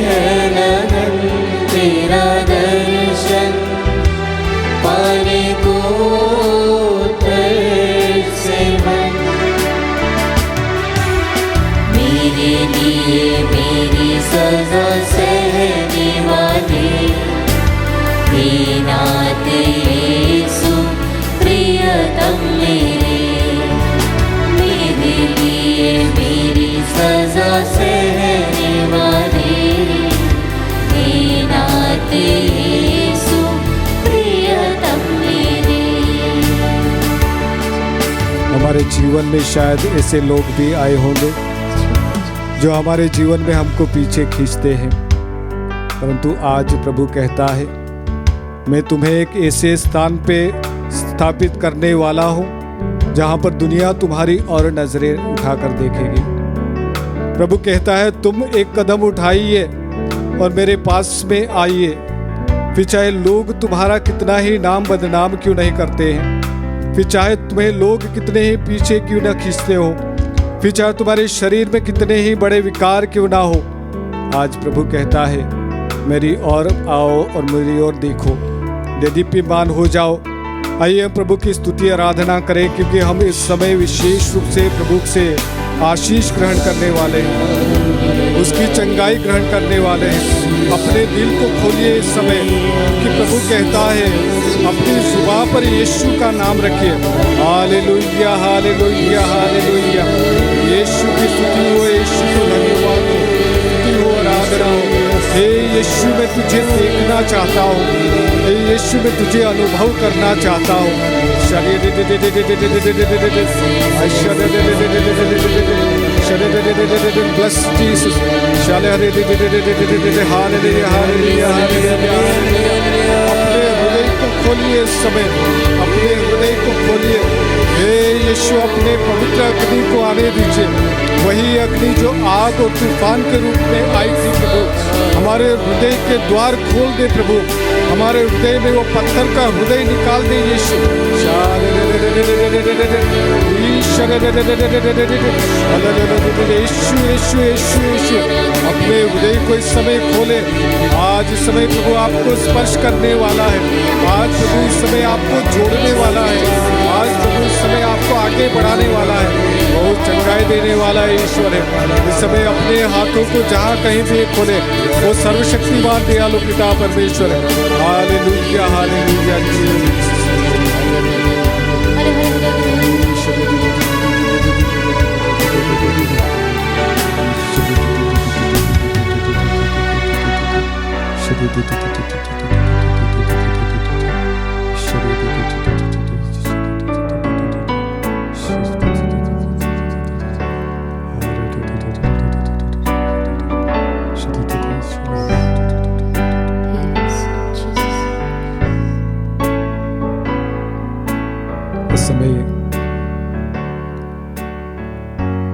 है लगन, तेरा दर्शन पाने को तरसे मन। मेरे लिए मेरी सजा सहने वाले हे नाथ यीशु प्रियतम मेरे लिए मेरी सजा सहने वाले हे नाथ यीशु प्रियतम मेरे। हमारे जीवन में शायद ऐसे लोग भी आए होंगे जो हमारे जीवन में हमको पीछे खींचते हैं, परंतु आज प्रभु कहता है, मैं तुम्हें एक ऐसे स्थान पे स्थापित करने वाला हूँ जहाँ पर दुनिया तुम्हारी और नजरें उठाकर देखेगी। प्रभु कहता है, तुम एक कदम उठाइए और मेरे पास में आइए। फिर चाहे लोग तुम्हारा कितना ही नाम बदनाम क्यों नहीं करते हैं, फिर चाहे तुम्हें लोग कितने ही पीछे क्यों न खींचते हो, फिर चाहे तुम्हारे शरीर में कितने ही बड़े विकार क्यों ना हो, आज प्रभु कहता है, मेरी ओर आओ और मेरी ओर देखो, दीप्यमान हो जाओ। आइए प्रभु की स्तुति आराधना करें, क्योंकि हम इस समय विशेष रूप से प्रभु से आशीष ग्रहण करने वाले हैं, उसकी चंगाई ग्रहण करने वाले हैं। अपने दिल को खोलिए इस समय, कि प्रभु कहता है, अपनी जुबान पर यीशु का नाम रखिए। Hallelujah hallelujah hallelujah. यीशु की स्तुति हो, यीशु को धन्यवाद हो, स्तुति हो, आराधना हो। हे यीशु, मैं तुझे देखना चाहता हूँ, हे यीशु, मैं तुझे अनुभव करना चाहता हूँ। Bless Jesus. अपने हृदय को खोलिए इस समय, अपने हृदय को खोलिए। हे यीशु, अपने पवित्र अग्नि को आने दीजिए, वही अग्नि जो आग और तूफान के रूप में आई थी। प्रभु, हमारे हृदय के द्वार खोल दे प्रभु, हमारे हृदय में वो पत्थर का हृदय निकाल दे यीशु। यीशु अपने हृदय को इस समय खोले। आज इस समय प्रभु आपको स्पर्श करने वाला है, आज प्रभु इस समय आपको जोड़ने वाला है, आज प्रभु इस समय आपको आगे बढ़ाने वाला है, बहुत चंगाई देने वाला है ईश्वर है। इस समय अपने हाथों को जहाँ कहीं भी खोले, वो सर्वशक्तिमान दयालु पिता परमेश्वर है। Hallelujah hallelujah. इस समय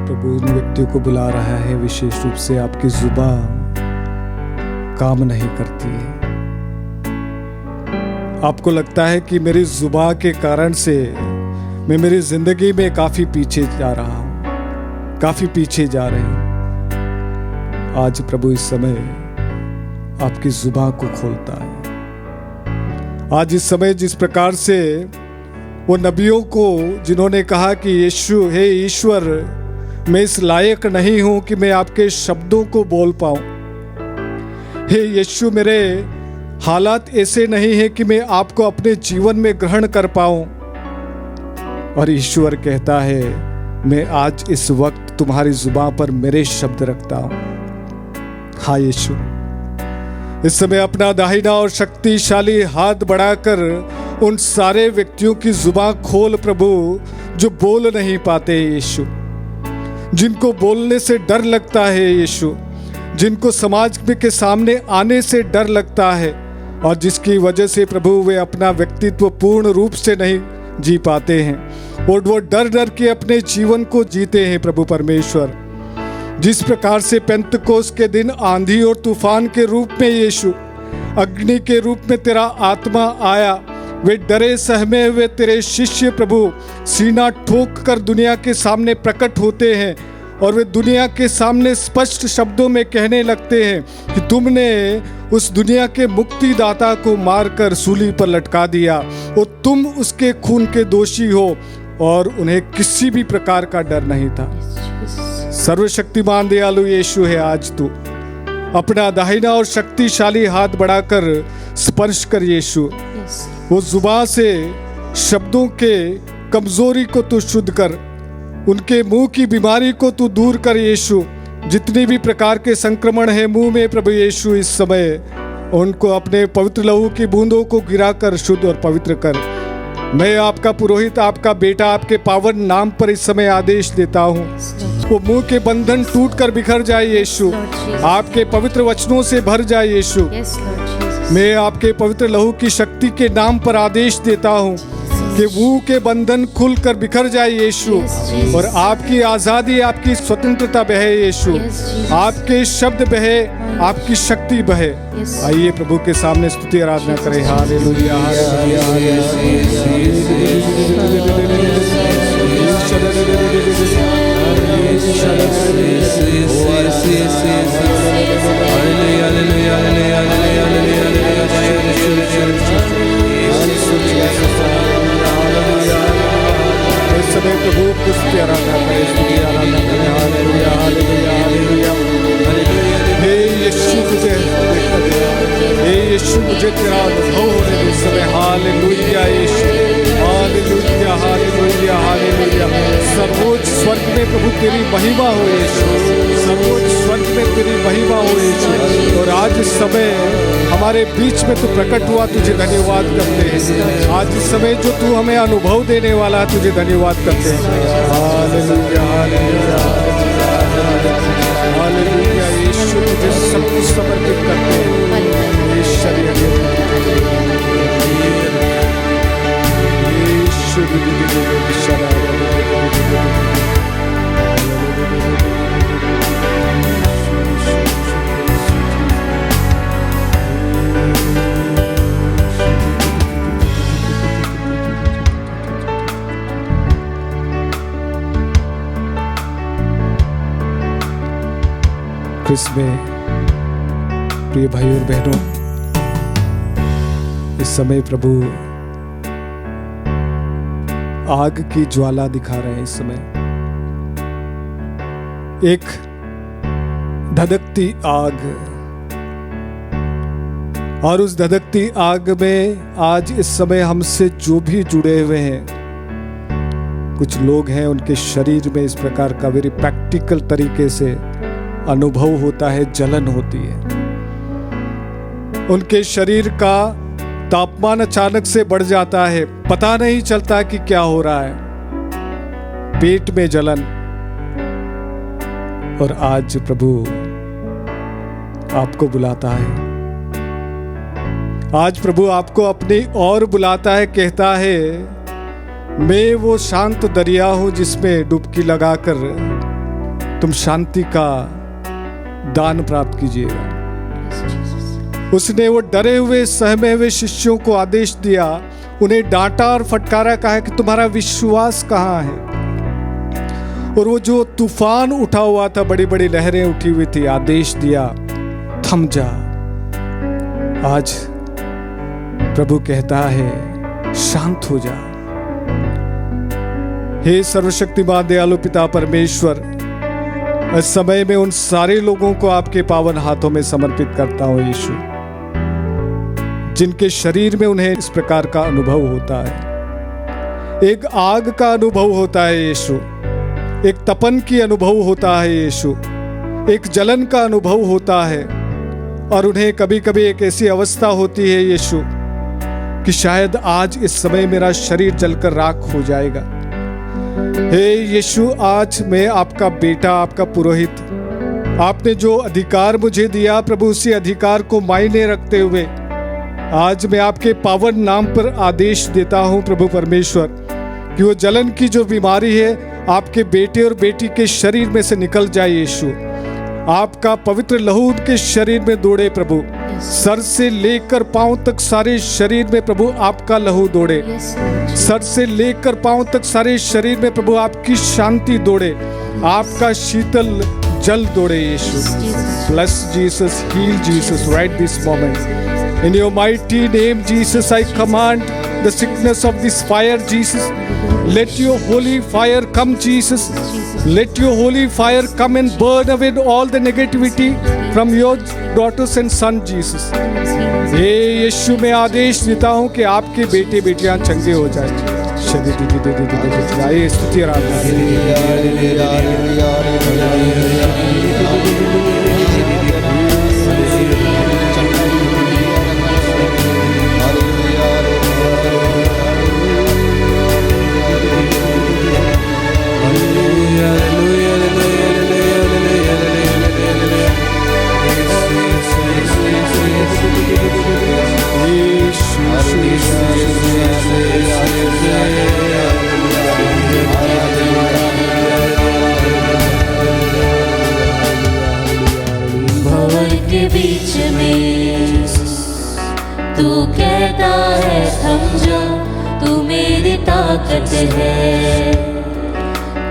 प्रभु उन व्यक्तियों को बुला रहा है, विशेष रूप से आपकी जुबान काम नहीं करती है। आपको लगता है कि मेरी जुबान के कारण से मैं मेरी जिंदगी में काफी पीछे जा रहा हूं, काफी पीछे जा रही हूं। आज प्रभु इस समय आपकी जुबान को खोलता है। आज इस समय जिस प्रकार से वो नबियों को जिन्होंने कहा कि यीशु, हे ईश्वर, मैं इस लायक नहीं हूं कि मैं आपके शब्दों को बोल पाऊं। हे यीशु, मेरे हालात ऐसे नहीं है कि मैं आपको अपने जीवन में ग्रहण कर पाऊं। और ईश्वर कहता है, मैं आज इस वक्त तुम्हारी जुबान पर मेरे शब्द रखता हूं। हाँ यीशु, इस समय अपना दाहिना और शक्तिशाली हाथ बढ़ाकर उन सारे व्यक्तियों की जुबान खोल प्रभु, जो बोल नहीं पाते यीशु, जिनको बोलने से डर लगता है यीशु, जिनको समाज के सामने आने से डर लगता है और जिसकी वजह से प्रभु वे अपना व्यक्तित्व पूर्ण रूप से नहीं जी पाते हैं और वो डर डर के अपने जीवन को जीते हैं। प्रभु परमेश्वर, जिस प्रकार से पेंतकोस्त के दिन आंधी और तूफान के रूप में यीशु, अग्नि के रूप में तेरा आत्मा आया, वे डरे सहमे हुए तेरे शिष्य प्रभु सीना ठोक कर दुनिया के सामने प्रकट होते हैं और वे दुनिया के सामने स्पष्ट शब्दों में कहने लगते हैं कि तुमने उस दुनिया के मुक्तिदाता को मारकर सूली पर लटका दिया और तुम उसके खून के दोषी हो, और उन्हें किसी भी प्रकार का डर नहीं था। सर्वशक्तिमान दयालु यीशु है, आज तू अपना दाहिना और शक्तिशाली हाथ बढ़ाकर स्पर्श कर यीशु, वो जुबान से शब्दों के कमजोरी को तू शुद्ध कर, उनके मुंह की बीमारी को तू दूर कर यीशु। जितनी भी प्रकार के संक्रमण है मुंह में प्रभु यीशु, इस समय उनको अपने पवित्र लहू की बूंदों को गिराकर शुद्ध और पवित्र कर। मैं आपका पुरोहित, आपका बेटा, आपके पावन नाम पर इस समय आदेश देता हूँ, वो मुंह के बंधन टूट कर बिखर जाए यीशु, आपके पवित्र वचनों से भर जाए यीशु। मैं आपके पवित्र लहू की शक्ति के नाम पर आदेश देता हूँ कि मुंह के बंधन खुलकर बिखर जाए यीशु, और आपकी आजादी, आपकी स्वतंत्रता बहे यीशु, आपके शब्द बहे, आपकी शक्ति बहे। आइए प्रभु के सामने स्तुति आराधना करें। हालेलुया, समय प्रभु को स्तुति आराधना करें, स्तुति आराधना करें। Hallelujah, hallelujah, hallelujah. हे यीशु, मुझे हे यीशु, मुझे तेरा अनुभव होने दे समय। Hallelujah Yeshu, hallelujah, hallelujah, hallelujah. सर्वोच्च स्वर्ग में प्रभु तेरी महिमा हो यीशु, सर्वोच्च स्वर्ग में तेरी महिमा हो यीशु। और आज इस समय हमारे बीच में तू प्रकट हुआ, तुझे धन्यवाद करते हैं। आज इस समय जो तू हमें अनुभव देने वाला है, तुझे धन्यवाद करते हैं। हालेलुया, हालेलुया, हालेलुया यीशु, तुझे सब कुछ समर्पित करते हैं। क्रिस में प्रिय भाई और बहनों, इस समय प्रभु आग की ज्वाला दिखा रहे हैं। इस समय एक धधकती आग, और उस धधकती आग में आज इस समय हमसे जो भी जुड़े हुए हैं, कुछ लोग हैं उनके शरीर में इस प्रकार का वेरी प्रैक्टिकल तरीके से अनुभव होता है, जलन होती है। उनके शरीर का तापमान अचानक से बढ़ जाता है, पता नहीं चलता कि क्या हो रहा है, पेट में जलन। और आज प्रभु आपको बुलाता है, आज प्रभु आपको अपनी ओर बुलाता है, कहता है मैं वो शांत दरिया हूं जिसमें डुबकी लगाकर तुम शांति का दान प्राप्त कीजिएगा। उसने वो डरे हुए सहमे हुए शिष्यों को आदेश दिया, उन्हें डांटा और फटकारा, कहा कि तुम्हारा विश्वास कहाँ है। और वो जो तूफान उठा हुआ था, बड़ी बड़ी लहरें उठी हुई थी, आदेश दिया थम जा। आज प्रभु कहता है शांत हो जा। हे सर्वशक्तिमान दयालु पिता परमेश्वर, इस समय में उन सारे लोगों को आपके पावन हाथों में समर्पित करता हूं यीशु, जिनके शरीर में उन्हें इस प्रकार का अनुभव होता है। एक आग का अनुभव होता है यीशु, एक तपन की अनुभव होता है यीशु, एक जलन का अनुभव होता है। और उन्हें कभी कभी एक ऐसी अवस्था होती है यीशु कि शायद आज इस समय मेरा शरीर जलकर राख हो जाएगा। हे यीशु, आज मैं आपका बेटा, आपका पुरोहित, आपने जो अधिकार मुझे दिया प्रभु, उसी अधिकार को मायने रखते हुए आज मैं आपके पावन नाम पर आदेश देता हूं प्रभु परमेश्वर कि वो जलन की जो बीमारी है आपके बेटे और बेटी के शरीर में से निकल जाए यीशु। आपका पवित्र लहू उनके शरीर में दौड़े प्रभु, सर से लेकर पांव तक सारे शरीर में प्रभु आपका लहू दौड़े, सर से लेकर पांव तक सारे शरीर में प्रभु आपकी शांति दौड़े, आपका शीतल जल दौड़े Yeshu. Bless Jesus, heal Jesus right this moment. In your mighty name, Jesus, I command the sickness of this fire, Jesus. Let your holy fire come, Jesus. Let your holy fire come and burn away all the negativity from your daughters and son, Jesus. हे यीशु, मैं आदेश देता हूँ कि आपके बेटे बेटियां चंगे हो जाए। आइए स्तुति आराधना। भंवर के बीच में तू कहता है थम जा, तू मेरी ताकत है,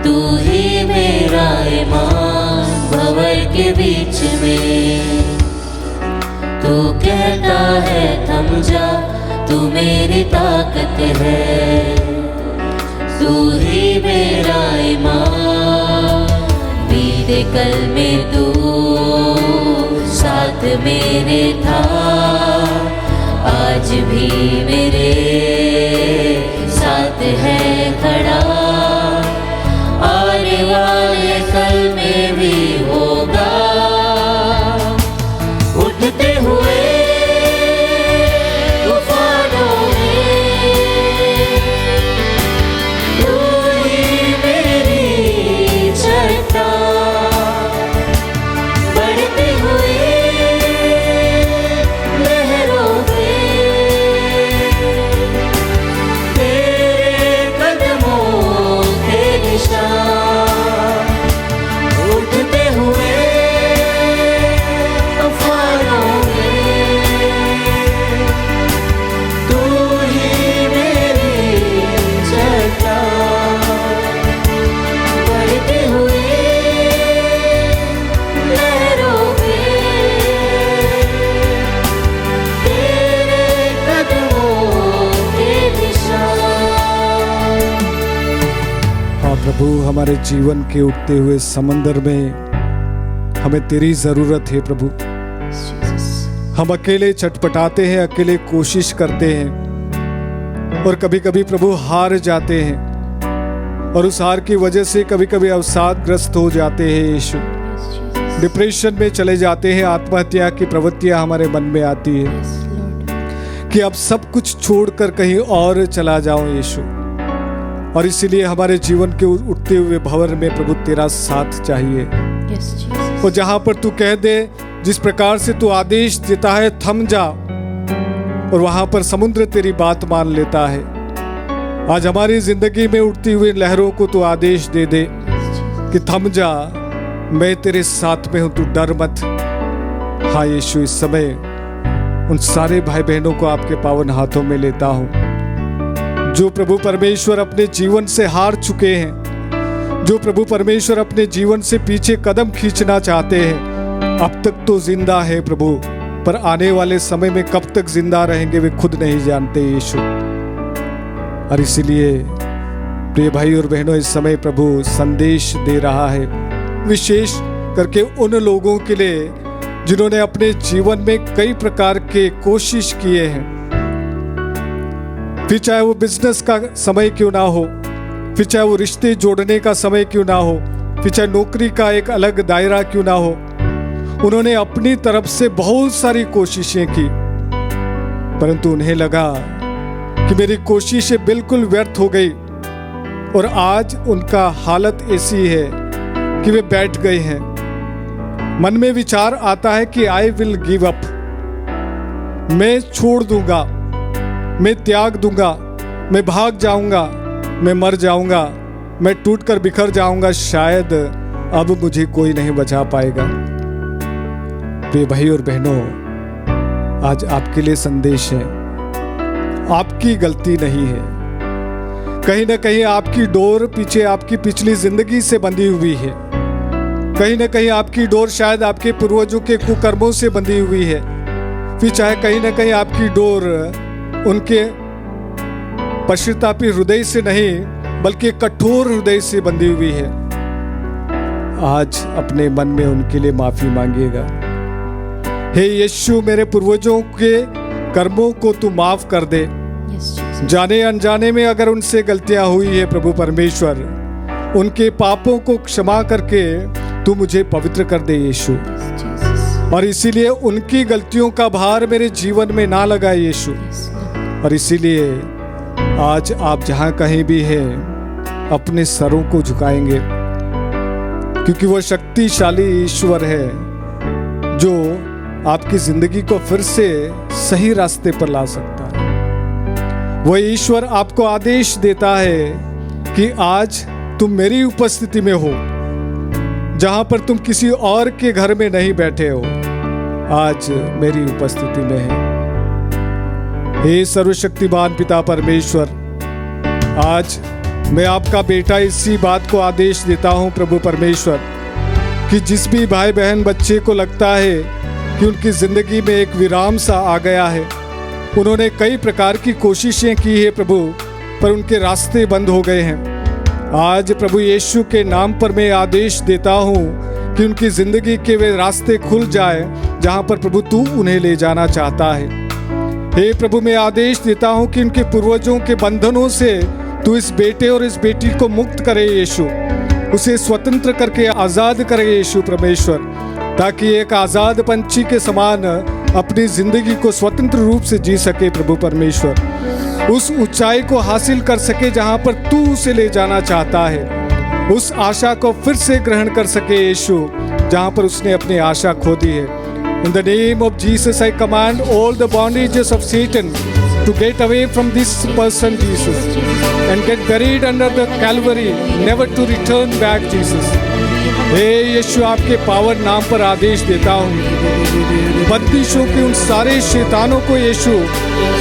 तू ही मेरा ईमान। भंवर के बीच में तू कहता है थम जा, तू मेरी ताकत है, तू ही मेरा ईमान। बीते कल में तू साथ मेरे था, आज भी मेरे साथ है खड़ा, आने वाले कल में भी होगा। उठते हुए तूफानों में तू ही मेरी चट्टान, बढ़ते हुए लहरों में तेरे कदमों के निशान। उठते हुए तूफानों में तू ही मेरी चट्टान, बढ़ते हुए लहरों में तेरे कदमों के निशान। हाँ प्रभु, हमारे जीवन के उठते हुए समंदर में हमें तेरी जरूरत है प्रभु। हम अकेले छटपटाते हैं, अकेले कोशिश करते हैं और कभी कभी प्रभु हार जाते हैं और उस हार की वजह से कभी कभी अवसादग्रस्त हो जाते हैं यीशु। डिप्रेशन में चले जाते हैं, आत्महत्या की प्रवृत्तियां हमारे मन में आती है Yes, Lord. कि अब सब कुछ छोड़कर कहीं और चला जाऊं यीशु। और इसीलिए हमारे जीवन के उठते हुए भंवर में प्रभु तेरा साथ चाहिए। Yes, Jesus. और जहां पर तू कह दे, जिस प्रकार से तू आदेश देता है थम जा, और वहां पर समुद्र तेरी बात मान लेता है। आज हमारी जिंदगी में उठती हुई लहरों को तू आदेश दे दे Yes, Jesus. कि थम जा, मैं तेरे साथ में हूं, तू डर मत। हाँ यीशु, इस समय उन सारे भाई बहनों को आपके पावन हाथों में लेता हूं जो प्रभु परमेश्वर अपने जीवन से हार चुके हैं, जो प्रभु परमेश्वर अपने जीवन से पीछे कदम खींचना चाहते हैं। अब तक तो जिंदा है प्रभु, पर आने वाले समय में कब तक जिंदा रहेंगे वे खुद नहीं जानते यीशु। और इसीलिए प्रिय भाई और बहनों, इस समय प्रभु संदेश दे रहा है, विशेष करके उन लोगों के लिए जिन्होंने अपने जीवन में कई प्रकार के कोशिश किए हैं। फिर चाहे वो बिजनेस का समय क्यों ना हो, फिर चाहे वो रिश्ते जोड़ने का समय क्यों ना हो, फिर चाहे नौकरी का एक अलग दायरा क्यों ना हो, उन्होंने अपनी तरफ से बहुत सारी कोशिशें की, परंतु उन्हें लगा कि मेरी कोशिशें बिल्कुल व्यर्थ हो गई। और आज उनका हालत ऐसी है कि वे बैठ गए हैं। मन में विचार आता है कि आई विल गिव अप, मैं छोड़ दूंगा, मैं त्याग दूंगा, मैं भाग जाऊंगा, मैं मर जाऊंगा, मैं टूटकर बिखर जाऊंगा, शायद अब मुझे कोई नहीं बचा पाएगा। प्रिय भाई और बहनों, आज आपके लिए संदेश है, आपकी गलती नहीं है। कहीं ना कहीं आपकी डोर पीछे आपकी पिछली जिंदगी से बंधी हुई है, कहीं ना कहीं आपकी डोर शायद आपके पूर्वजों के कुकर्मों से बंधी हुई है, फिर चाहे कहीं ना कहीं आपकी डोर उनके पश्चातापी हृदय से नहीं बल्कि कठोर हृदय से बंधी हुई है। आज अपने मन में उनके लिए माफी मांगिएगा। हे यीशु, मेरे पूर्वजों के कर्मों को तू माफ कर दे। Yes, Jesus. जाने अनजाने में अगर उनसे गलतियां हुई है प्रभु परमेश्वर, उनके पापों को क्षमा करके तू मुझे पवित्र कर दे यीशु। Yes, Jesus. और इसीलिए उनकी गलतियों का भार मेरे जीवन में ना लगा यीशु। Yes, Lord. और इसीलिए आज आप जहां कहीं भी हैं अपने सरों को झुकाएंगे, क्योंकि वो शक्तिशाली ईश्वर है जो आपकी जिंदगी को फिर से सही रास्ते पर ला सकता है। वह ईश्वर आपको आदेश देता है कि आज तुम मेरी उपस्थिति में हो, जहां पर तुम किसी और के घर में नहीं बैठे हो, आज मेरी उपस्थिति में है। हे सर्वशक्तिमान पिता परमेश्वर, आज मैं आपका बेटा इसी बात को आदेश देता हूं प्रभु परमेश्वर कि जिस भी भाई बहन बच्चे को लगता है कि उनकी जिंदगी में एक विराम सा आ गया है, उन्होंने कई प्रकार की कोशिशें की है प्रभु, पर उनके रास्ते बंद हो गए हैं, आज प्रभु यीशु के नाम पर मैं आदेश देता हूं कि उनकी जिंदगी के वे रास्ते खुल जाए जहां पर प्रभु तू उन्हें ले जाना चाहता है। हे प्रभु, मैं आदेश देता हूं कि उनके पूर्वजों के बंधनों से तू इस बेटे और इस बेटी को मुक्त करे यीशु, उसे स्वतंत्र करके आजाद करे यीशु परमेश्वर, ताकि एक आजाद पंछी के समान अपनी जिंदगी को स्वतंत्र रूप से जी सके प्रभु परमेश्वर, उस ऊंचाई को हासिल कर सके जहां पर तू उसे ले जाना चाहता है, उस आशा को फिर से ग्रहण कर सके यीशु जहां पर उसने अपनी आशा खो दी है। In the name of Jesus, I command all the bondages of Satan to get away from this person, Jesus, and get buried under the Calvary, never to return back, Jesus. हे यीशु, आपके पावन नाम पर आदेश देता हूँ, बंदिशों के उन सारे शैतानों को यीशु,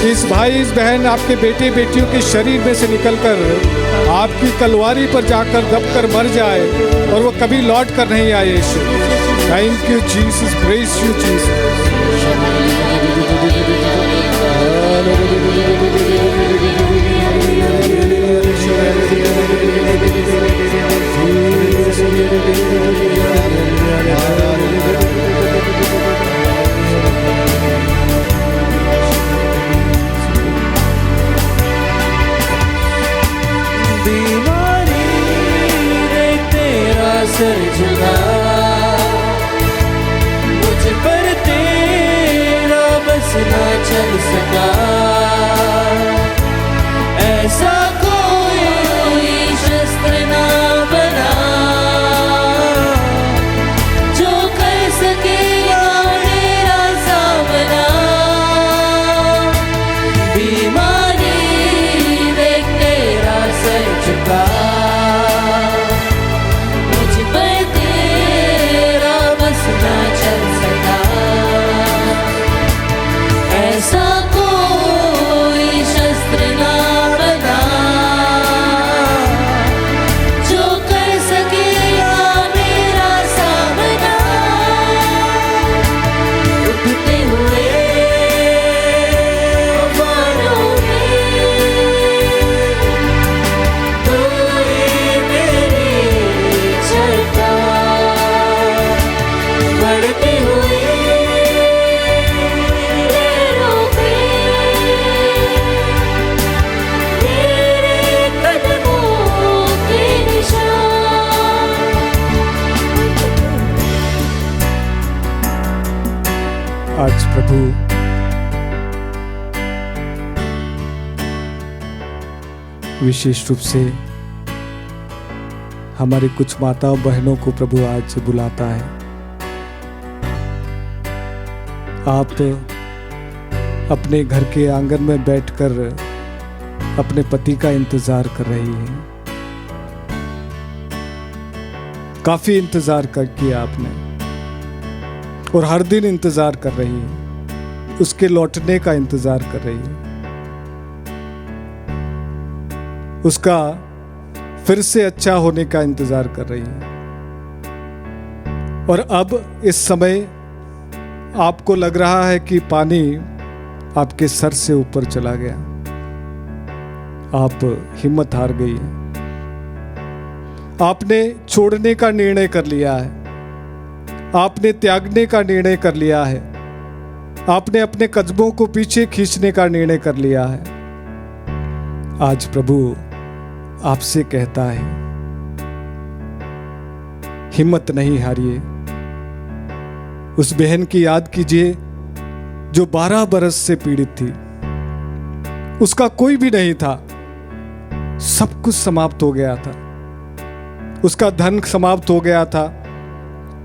इस भाई इस बहन आपके बेटे बेटियों के शरीर में से निकलकर आपकी कलवारी पर जाकर दबकर मर जाए और वो कभी लौट कर नहीं आए Yeshu. Thank you Jesus, praise you Jesus. बीमारी रे तेरा सर झुका, पर तेरा बस ना चल सका, ऐसा कोई शस्त्र ना बना जो कर सकेगा मेरा सामना। बीमारी देख तेरा सर झुका, मुझ पर तेरा बस ना चल सका, ऐसा कोई शस्त्र ना बना जो कर सकेगा मेरा सामना। उठते हुए तूफानों में तू ही मेरी चलता, बढ़ती हुई लहरों पे मेरे कदमों के निशान। आज प्रभु विशेष रूप से हमारे कुछ माता बहनों को प्रभु आज बुलाता है। आप अपने घर के आंगन में बैठकर अपने पति का इंतजार कर रही हैं। काफी इंतजार कर किया आपने और हर दिन इंतजार कर रही है, उसके लौटने का इंतजार कर रही है, उसका फिर से अच्छा होने का इंतजार कर रही है। और अब इस समय आपको लग रहा है कि पानी आपके सर से ऊपर चला गया, आप हिम्मत हार गई है, आपने छोड़ने का निर्णय कर लिया है, आपने त्यागने का निर्णय कर लिया है, आपने अपने कदमों को पीछे खींचने का निर्णय कर लिया है। आज प्रभु आपसे कहता है, हिम्मत नहीं हारिए। उस बहन की याद कीजिए जो 12 बरस से पीड़ित थी, उसका कोई भी नहीं था, सब कुछ समाप्त हो गया था, उसका धन समाप्त हो गया था,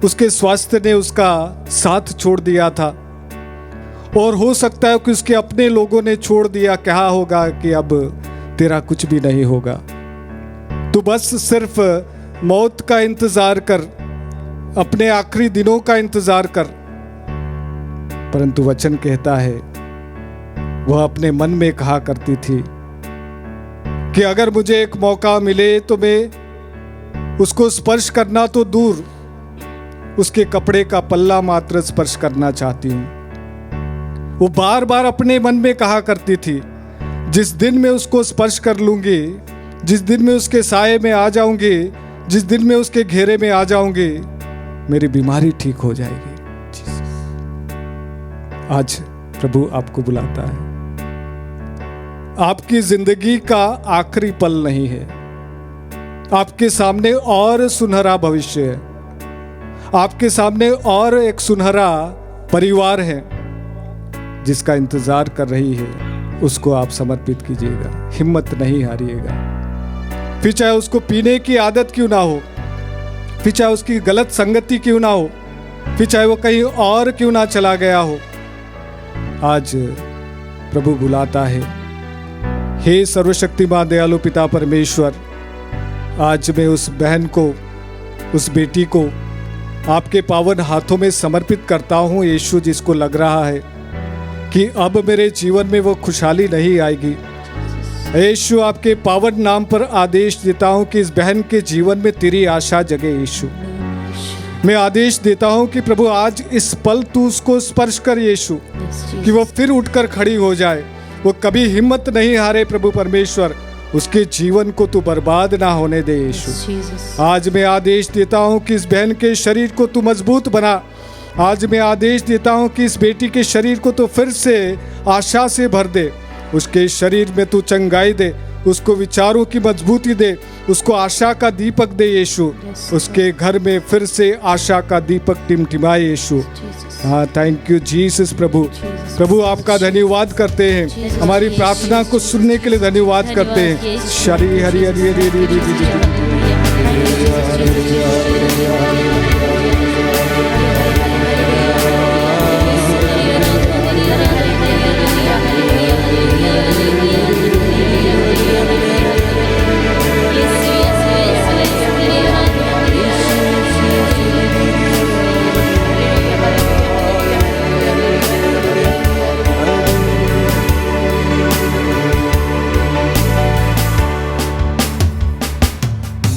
उसके स्वास्थ्य ने उसका साथ छोड़ दिया था, और हो सकता है कि उसके अपने लोगों ने छोड़ दिया, कहा होगा कि अब तेरा कुछ भी नहीं होगा, तू बस सिर्फ मौत का इंतजार कर, अपने आखिरी दिनों का इंतजार कर। परंतु वचन कहता है, वह अपने मन में कहा करती थी कि अगर मुझे एक मौका मिले तो मैं उसको स्पर्श करना तो दूर, उसके कपड़े का पल्ला मात्र स्पर्श करना चाहती हूं। वो बार बार अपने मन में कहा करती थी, जिस दिन मैं उसको स्पर्श कर लूंगी, जिस दिन मैं उसके साये में आ जाऊंगी, जिस दिन मैं उसके घेरे में आ जाऊंगी, मेरी बीमारी ठीक हो जाएगी। आज प्रभु आपको बुलाता है। आपकी जिंदगी का आखिरी पल नहीं है, आपके सामने और सुनहरा भविष्य है, आपके सामने और एक सुनहरा परिवार है जिसका इंतजार कर रही है। उसको आप समर्पित कीजिएगा, हिम्मत नहीं हारिएगा। फिर चाहे उसको पीने की आदत क्यों ना हो, फिर चाहे उसकी गलत संगति क्यों ना हो, फिर चाहे वो कहीं और क्यों ना चला गया हो, आज प्रभु बुलाता है। हे सर्वशक्तिमान दयालु पिता परमेश्वर, आज मैं उस बहन को, उस बेटी को आपके पावन हाथों में समर्पित करता हूँ यीशु, जिसको लग रहा है कि अब मेरे जीवन में वो खुशहाली नहीं आएगी। यीशु, आपके पावन नाम पर आदेश देता हूँ कि इस बहन के जीवन में तेरी आशा जगे। यीशु, मैं आदेश देता हूँ कि प्रभु आज इस पल तू उसको स्पर्श कर यीशु, कि वो फिर उठकर खड़ी हो जाए, वो कभी हिम्मत नहीं हारे। प्रभु परमेश्वर, उसके जीवन को तू बर्बाद ना होने दे यीशु। आज मैं आदेश देता हूँ कि इस बहन के शरीर को तू मजबूत बना। आज मैं आदेश देता हूँ कि इस बेटी के शरीर को तो फिर से आशा से भर दे, उसके शरीर में तू चंगाई दे, उसको विचारों की मजबूती दे, उसको आशा का दीपक दे यीशु। उसके घर में फिर से आशा का दीपक टिमटिमाए यीशु। हाँ, थैंक यू जीसस प्रभु। प्रभु आपका धन्यवाद करते हैं, हमारी प्रार्थना को सुनने के लिए धन्यवाद करते हैं। शरी हरि हरि हरि हरि हरि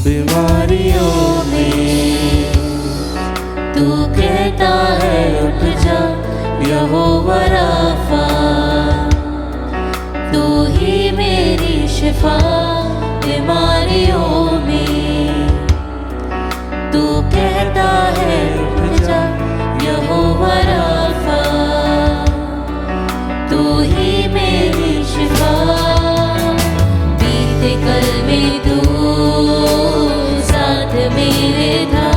बीमारियों में तू कहता है उठ जा यहोवा राफा, तू ही मेरी शिफा। बीमारियों में तू कहता है उठ जा यहोवा राफा, तू ही मेरी शिफा। बीते कल में तू साथ मेरे था,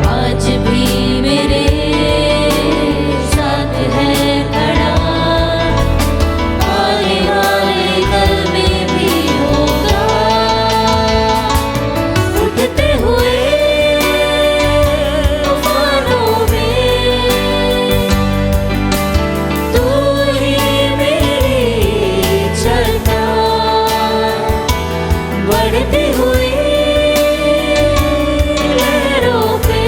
आज भी मेरे साथ है खड़ा। आने वाले कल में भी होगा, उठते हुए तूफानों में तू ही मेरी चलता। बढ़ती हुई लहरों पे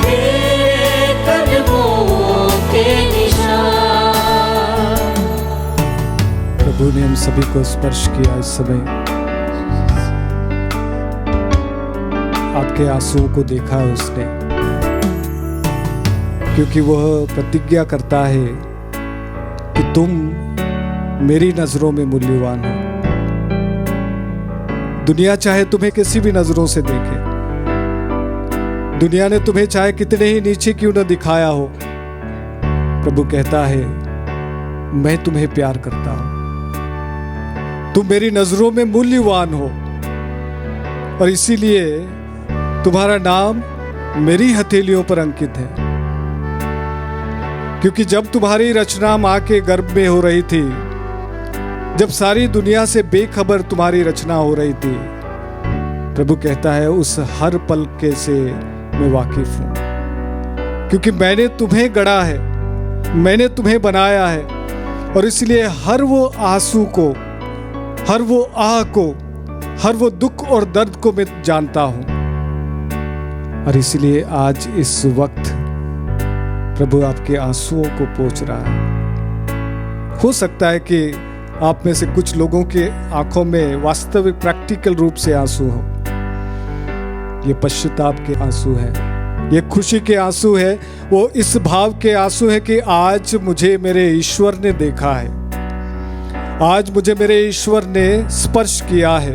तेरे कदमों के निशान। प्रभु ने हम सभी को स्पर्श किया इस समय। आपके आंसुओं को देखा है उसने, क्योंकि वह प्रतिज्ञा करता है कि तुम मेरी नजरों में मूल्यवान हो। दुनिया चाहे तुम्हें किसी भी नजरों से देखे, दुनिया ने तुम्हें चाहे कितने ही नीचे क्यों न दिखाया हो, प्रभु कहता है मैं तुम्हें प्यार करता हूं, तुम मेरी नजरों में मूल्यवान हो, और इसीलिए तुम्हारा नाम मेरी हथेलियों पर अंकित है। क्योंकि जब तुम्हारी रचना मां के गर्भ में हो रही थी, जब सारी दुनिया से बेखबर तुम्हारी रचना हो रही थी, प्रभु कहता है उस हर पल के से मैं वाकिफ हूं, क्योंकि मैंने तुम्हें गढ़ा है, मैंने तुम्हें बनाया है, और इसलिए हर वो आंसू को, हर वो आह को, हर वो दुख और दर्द को मैं जानता हूं। और इसलिए आज इस वक्त प्रभु आपके आंसुओं को पोंछ रहा है। हो सकता है कि आप में से कुछ लोगों के आंखों में वास्तविक प्रैक्टिकल रूप से आंसू हो। ये पश्चाताप के आंसू है, ये खुशी के आंसू है, वो इस भाव के आंसू है कि आज मुझे मेरे ईश्वर ने देखा है, आज मुझे मेरे ईश्वर ने स्पर्श किया है,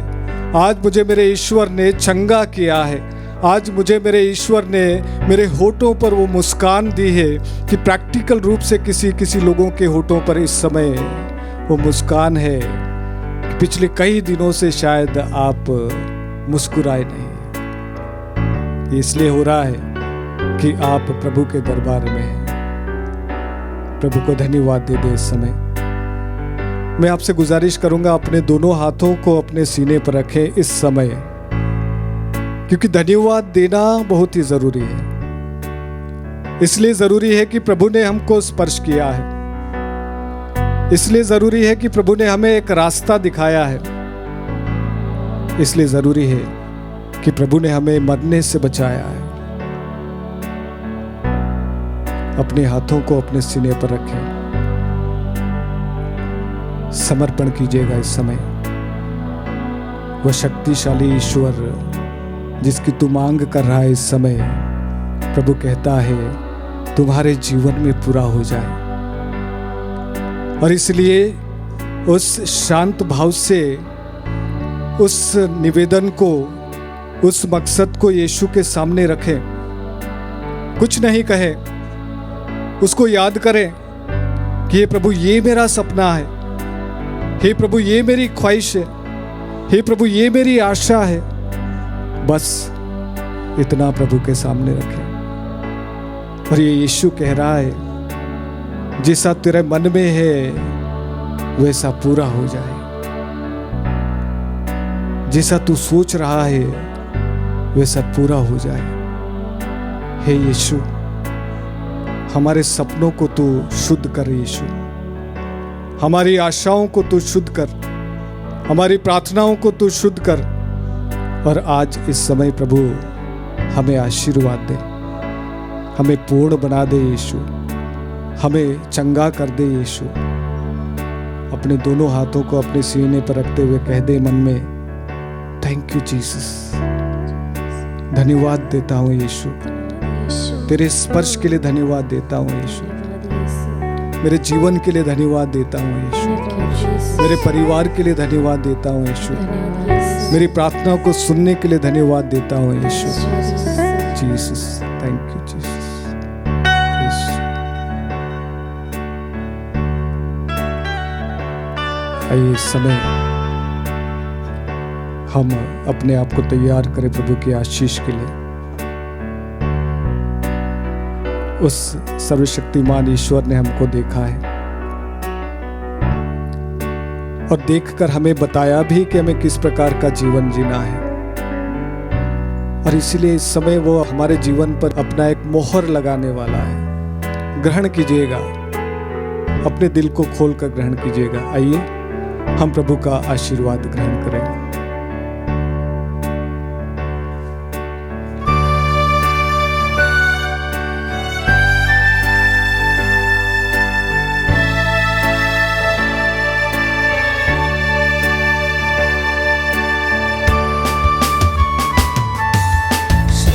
आज मुझे मेरे ईश्वर ने चंगा किया है, आज मुझे मेरे ईश्वर ने मेरे होठों पर वो मुस्कान दी है कि प्रैक्टिकल रूप से किसी लोगों के होठों पर इस समय वो मुस्कान है कि पिछले कई दिनों से शायद आप मुस्कुराए नहीं। ये इसलिए हो रहा है कि आप प्रभु के दरबार में हैं। प्रभु को धन्यवाद दे दे इस समय। मैं आपसे गुजारिश करूंगा अपने दोनों हाथों को अपने सीने पर रखें इस समय, क्योंकि धन्यवाद देना बहुत ही जरूरी है। इसलिए जरूरी है कि प्रभु ने हमको स्पर्श किया है, इसलिए जरूरी है कि प्रभु ने हमें एक रास्ता दिखाया है, इसलिए जरूरी है कि प्रभु ने हमें मरने से बचाया है। अपने हाथों को अपने सीने पर रखें, समर्पण कीजिएगा इस समय। वह शक्तिशाली ईश्वर जिसकी तू मांग कर रहा है इस समय, प्रभु कहता है तुम्हारे जीवन में पूरा हो जाए। और इसलिए उस शांत भाव से उस निवेदन को, उस मकसद को यीशु के सामने रखें। कुछ नहीं कहें, उसको याद करें कि हे प्रभु ये मेरा सपना है, हे प्रभु ये मेरी ख्वाहिश है, हे प्रभु ये मेरी आशा है। बस इतना प्रभु के सामने रखें। और ये यीशु कह रहा है, जैसा तेरे मन में है वैसा पूरा हो जाए, जैसा तू सोच रहा है वैसा पूरा हो जाए। हे यीशु, हमारे सपनों को तू शुद्ध कर यीशु, हमारी आशाओं को तू शुद्ध कर, हमारी प्रार्थनाओं को तू शुद्ध कर। और आज इस समय प्रभु हमें आशीर्वाद दे, हमें पूर्ण बना दे यीशु, हमें चंगा कर दे यीशु। अपने दोनों हाथों को अपने सीने पर रखते हुए कह दे मन में, थैंक यू जीसस, धन्यवाद देता हूँ यीशु, तेरे स्पर्श के लिए धन्यवाद देता हूँ यीशु, मेरे जीवन के लिए धन्यवाद देता हूँ यीशु, मेरे परिवार के लिए धन्यवाद देता हूँ यीशु, मेरी प्रार्थनाओं को सुनने के लिए धन्यवाद देता हूँ Yeshu. Jesus, thank you Jesus. आइए इस समय हम अपने आप को तैयार करें प्रभु की आशीष के लिए। उस सर्वशक्तिमान ईश्वर ने हमको देखा है और देखकर हमें बताया भी कि हमें किस प्रकार का जीवन जीना है। और इसीलिए इस समय वो हमारे जीवन पर अपना एक मोहर लगाने वाला है। ग्रहण कीजिएगा, अपने दिल को खोलकर ग्रहण कीजिएगा। आइए हम प्रभु का आशीर्वाद ग्रहण करें।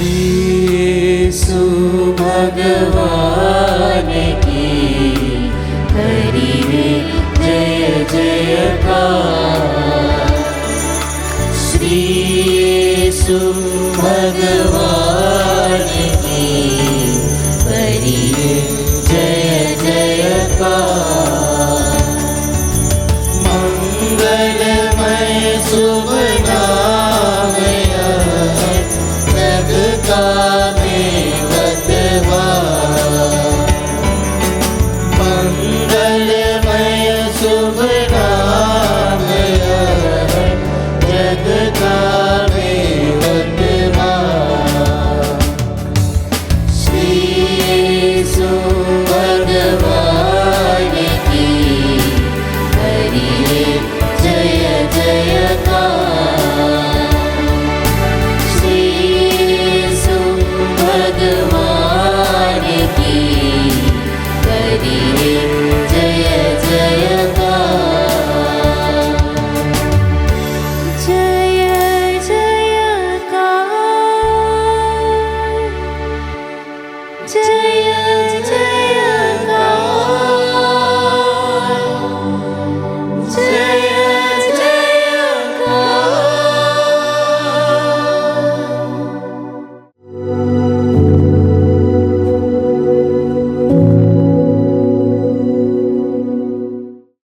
यीशु भगवान की करिए जय जयकार। श्री यीशु भगवान की करिए जय जयकार। मंगलमय शुभ नाम मंगलमय शुभ नाम जग का श्री यीशु भगवान की करिए जय जयकार। भगवान की करिए जय जयकार। जय जयकार, जय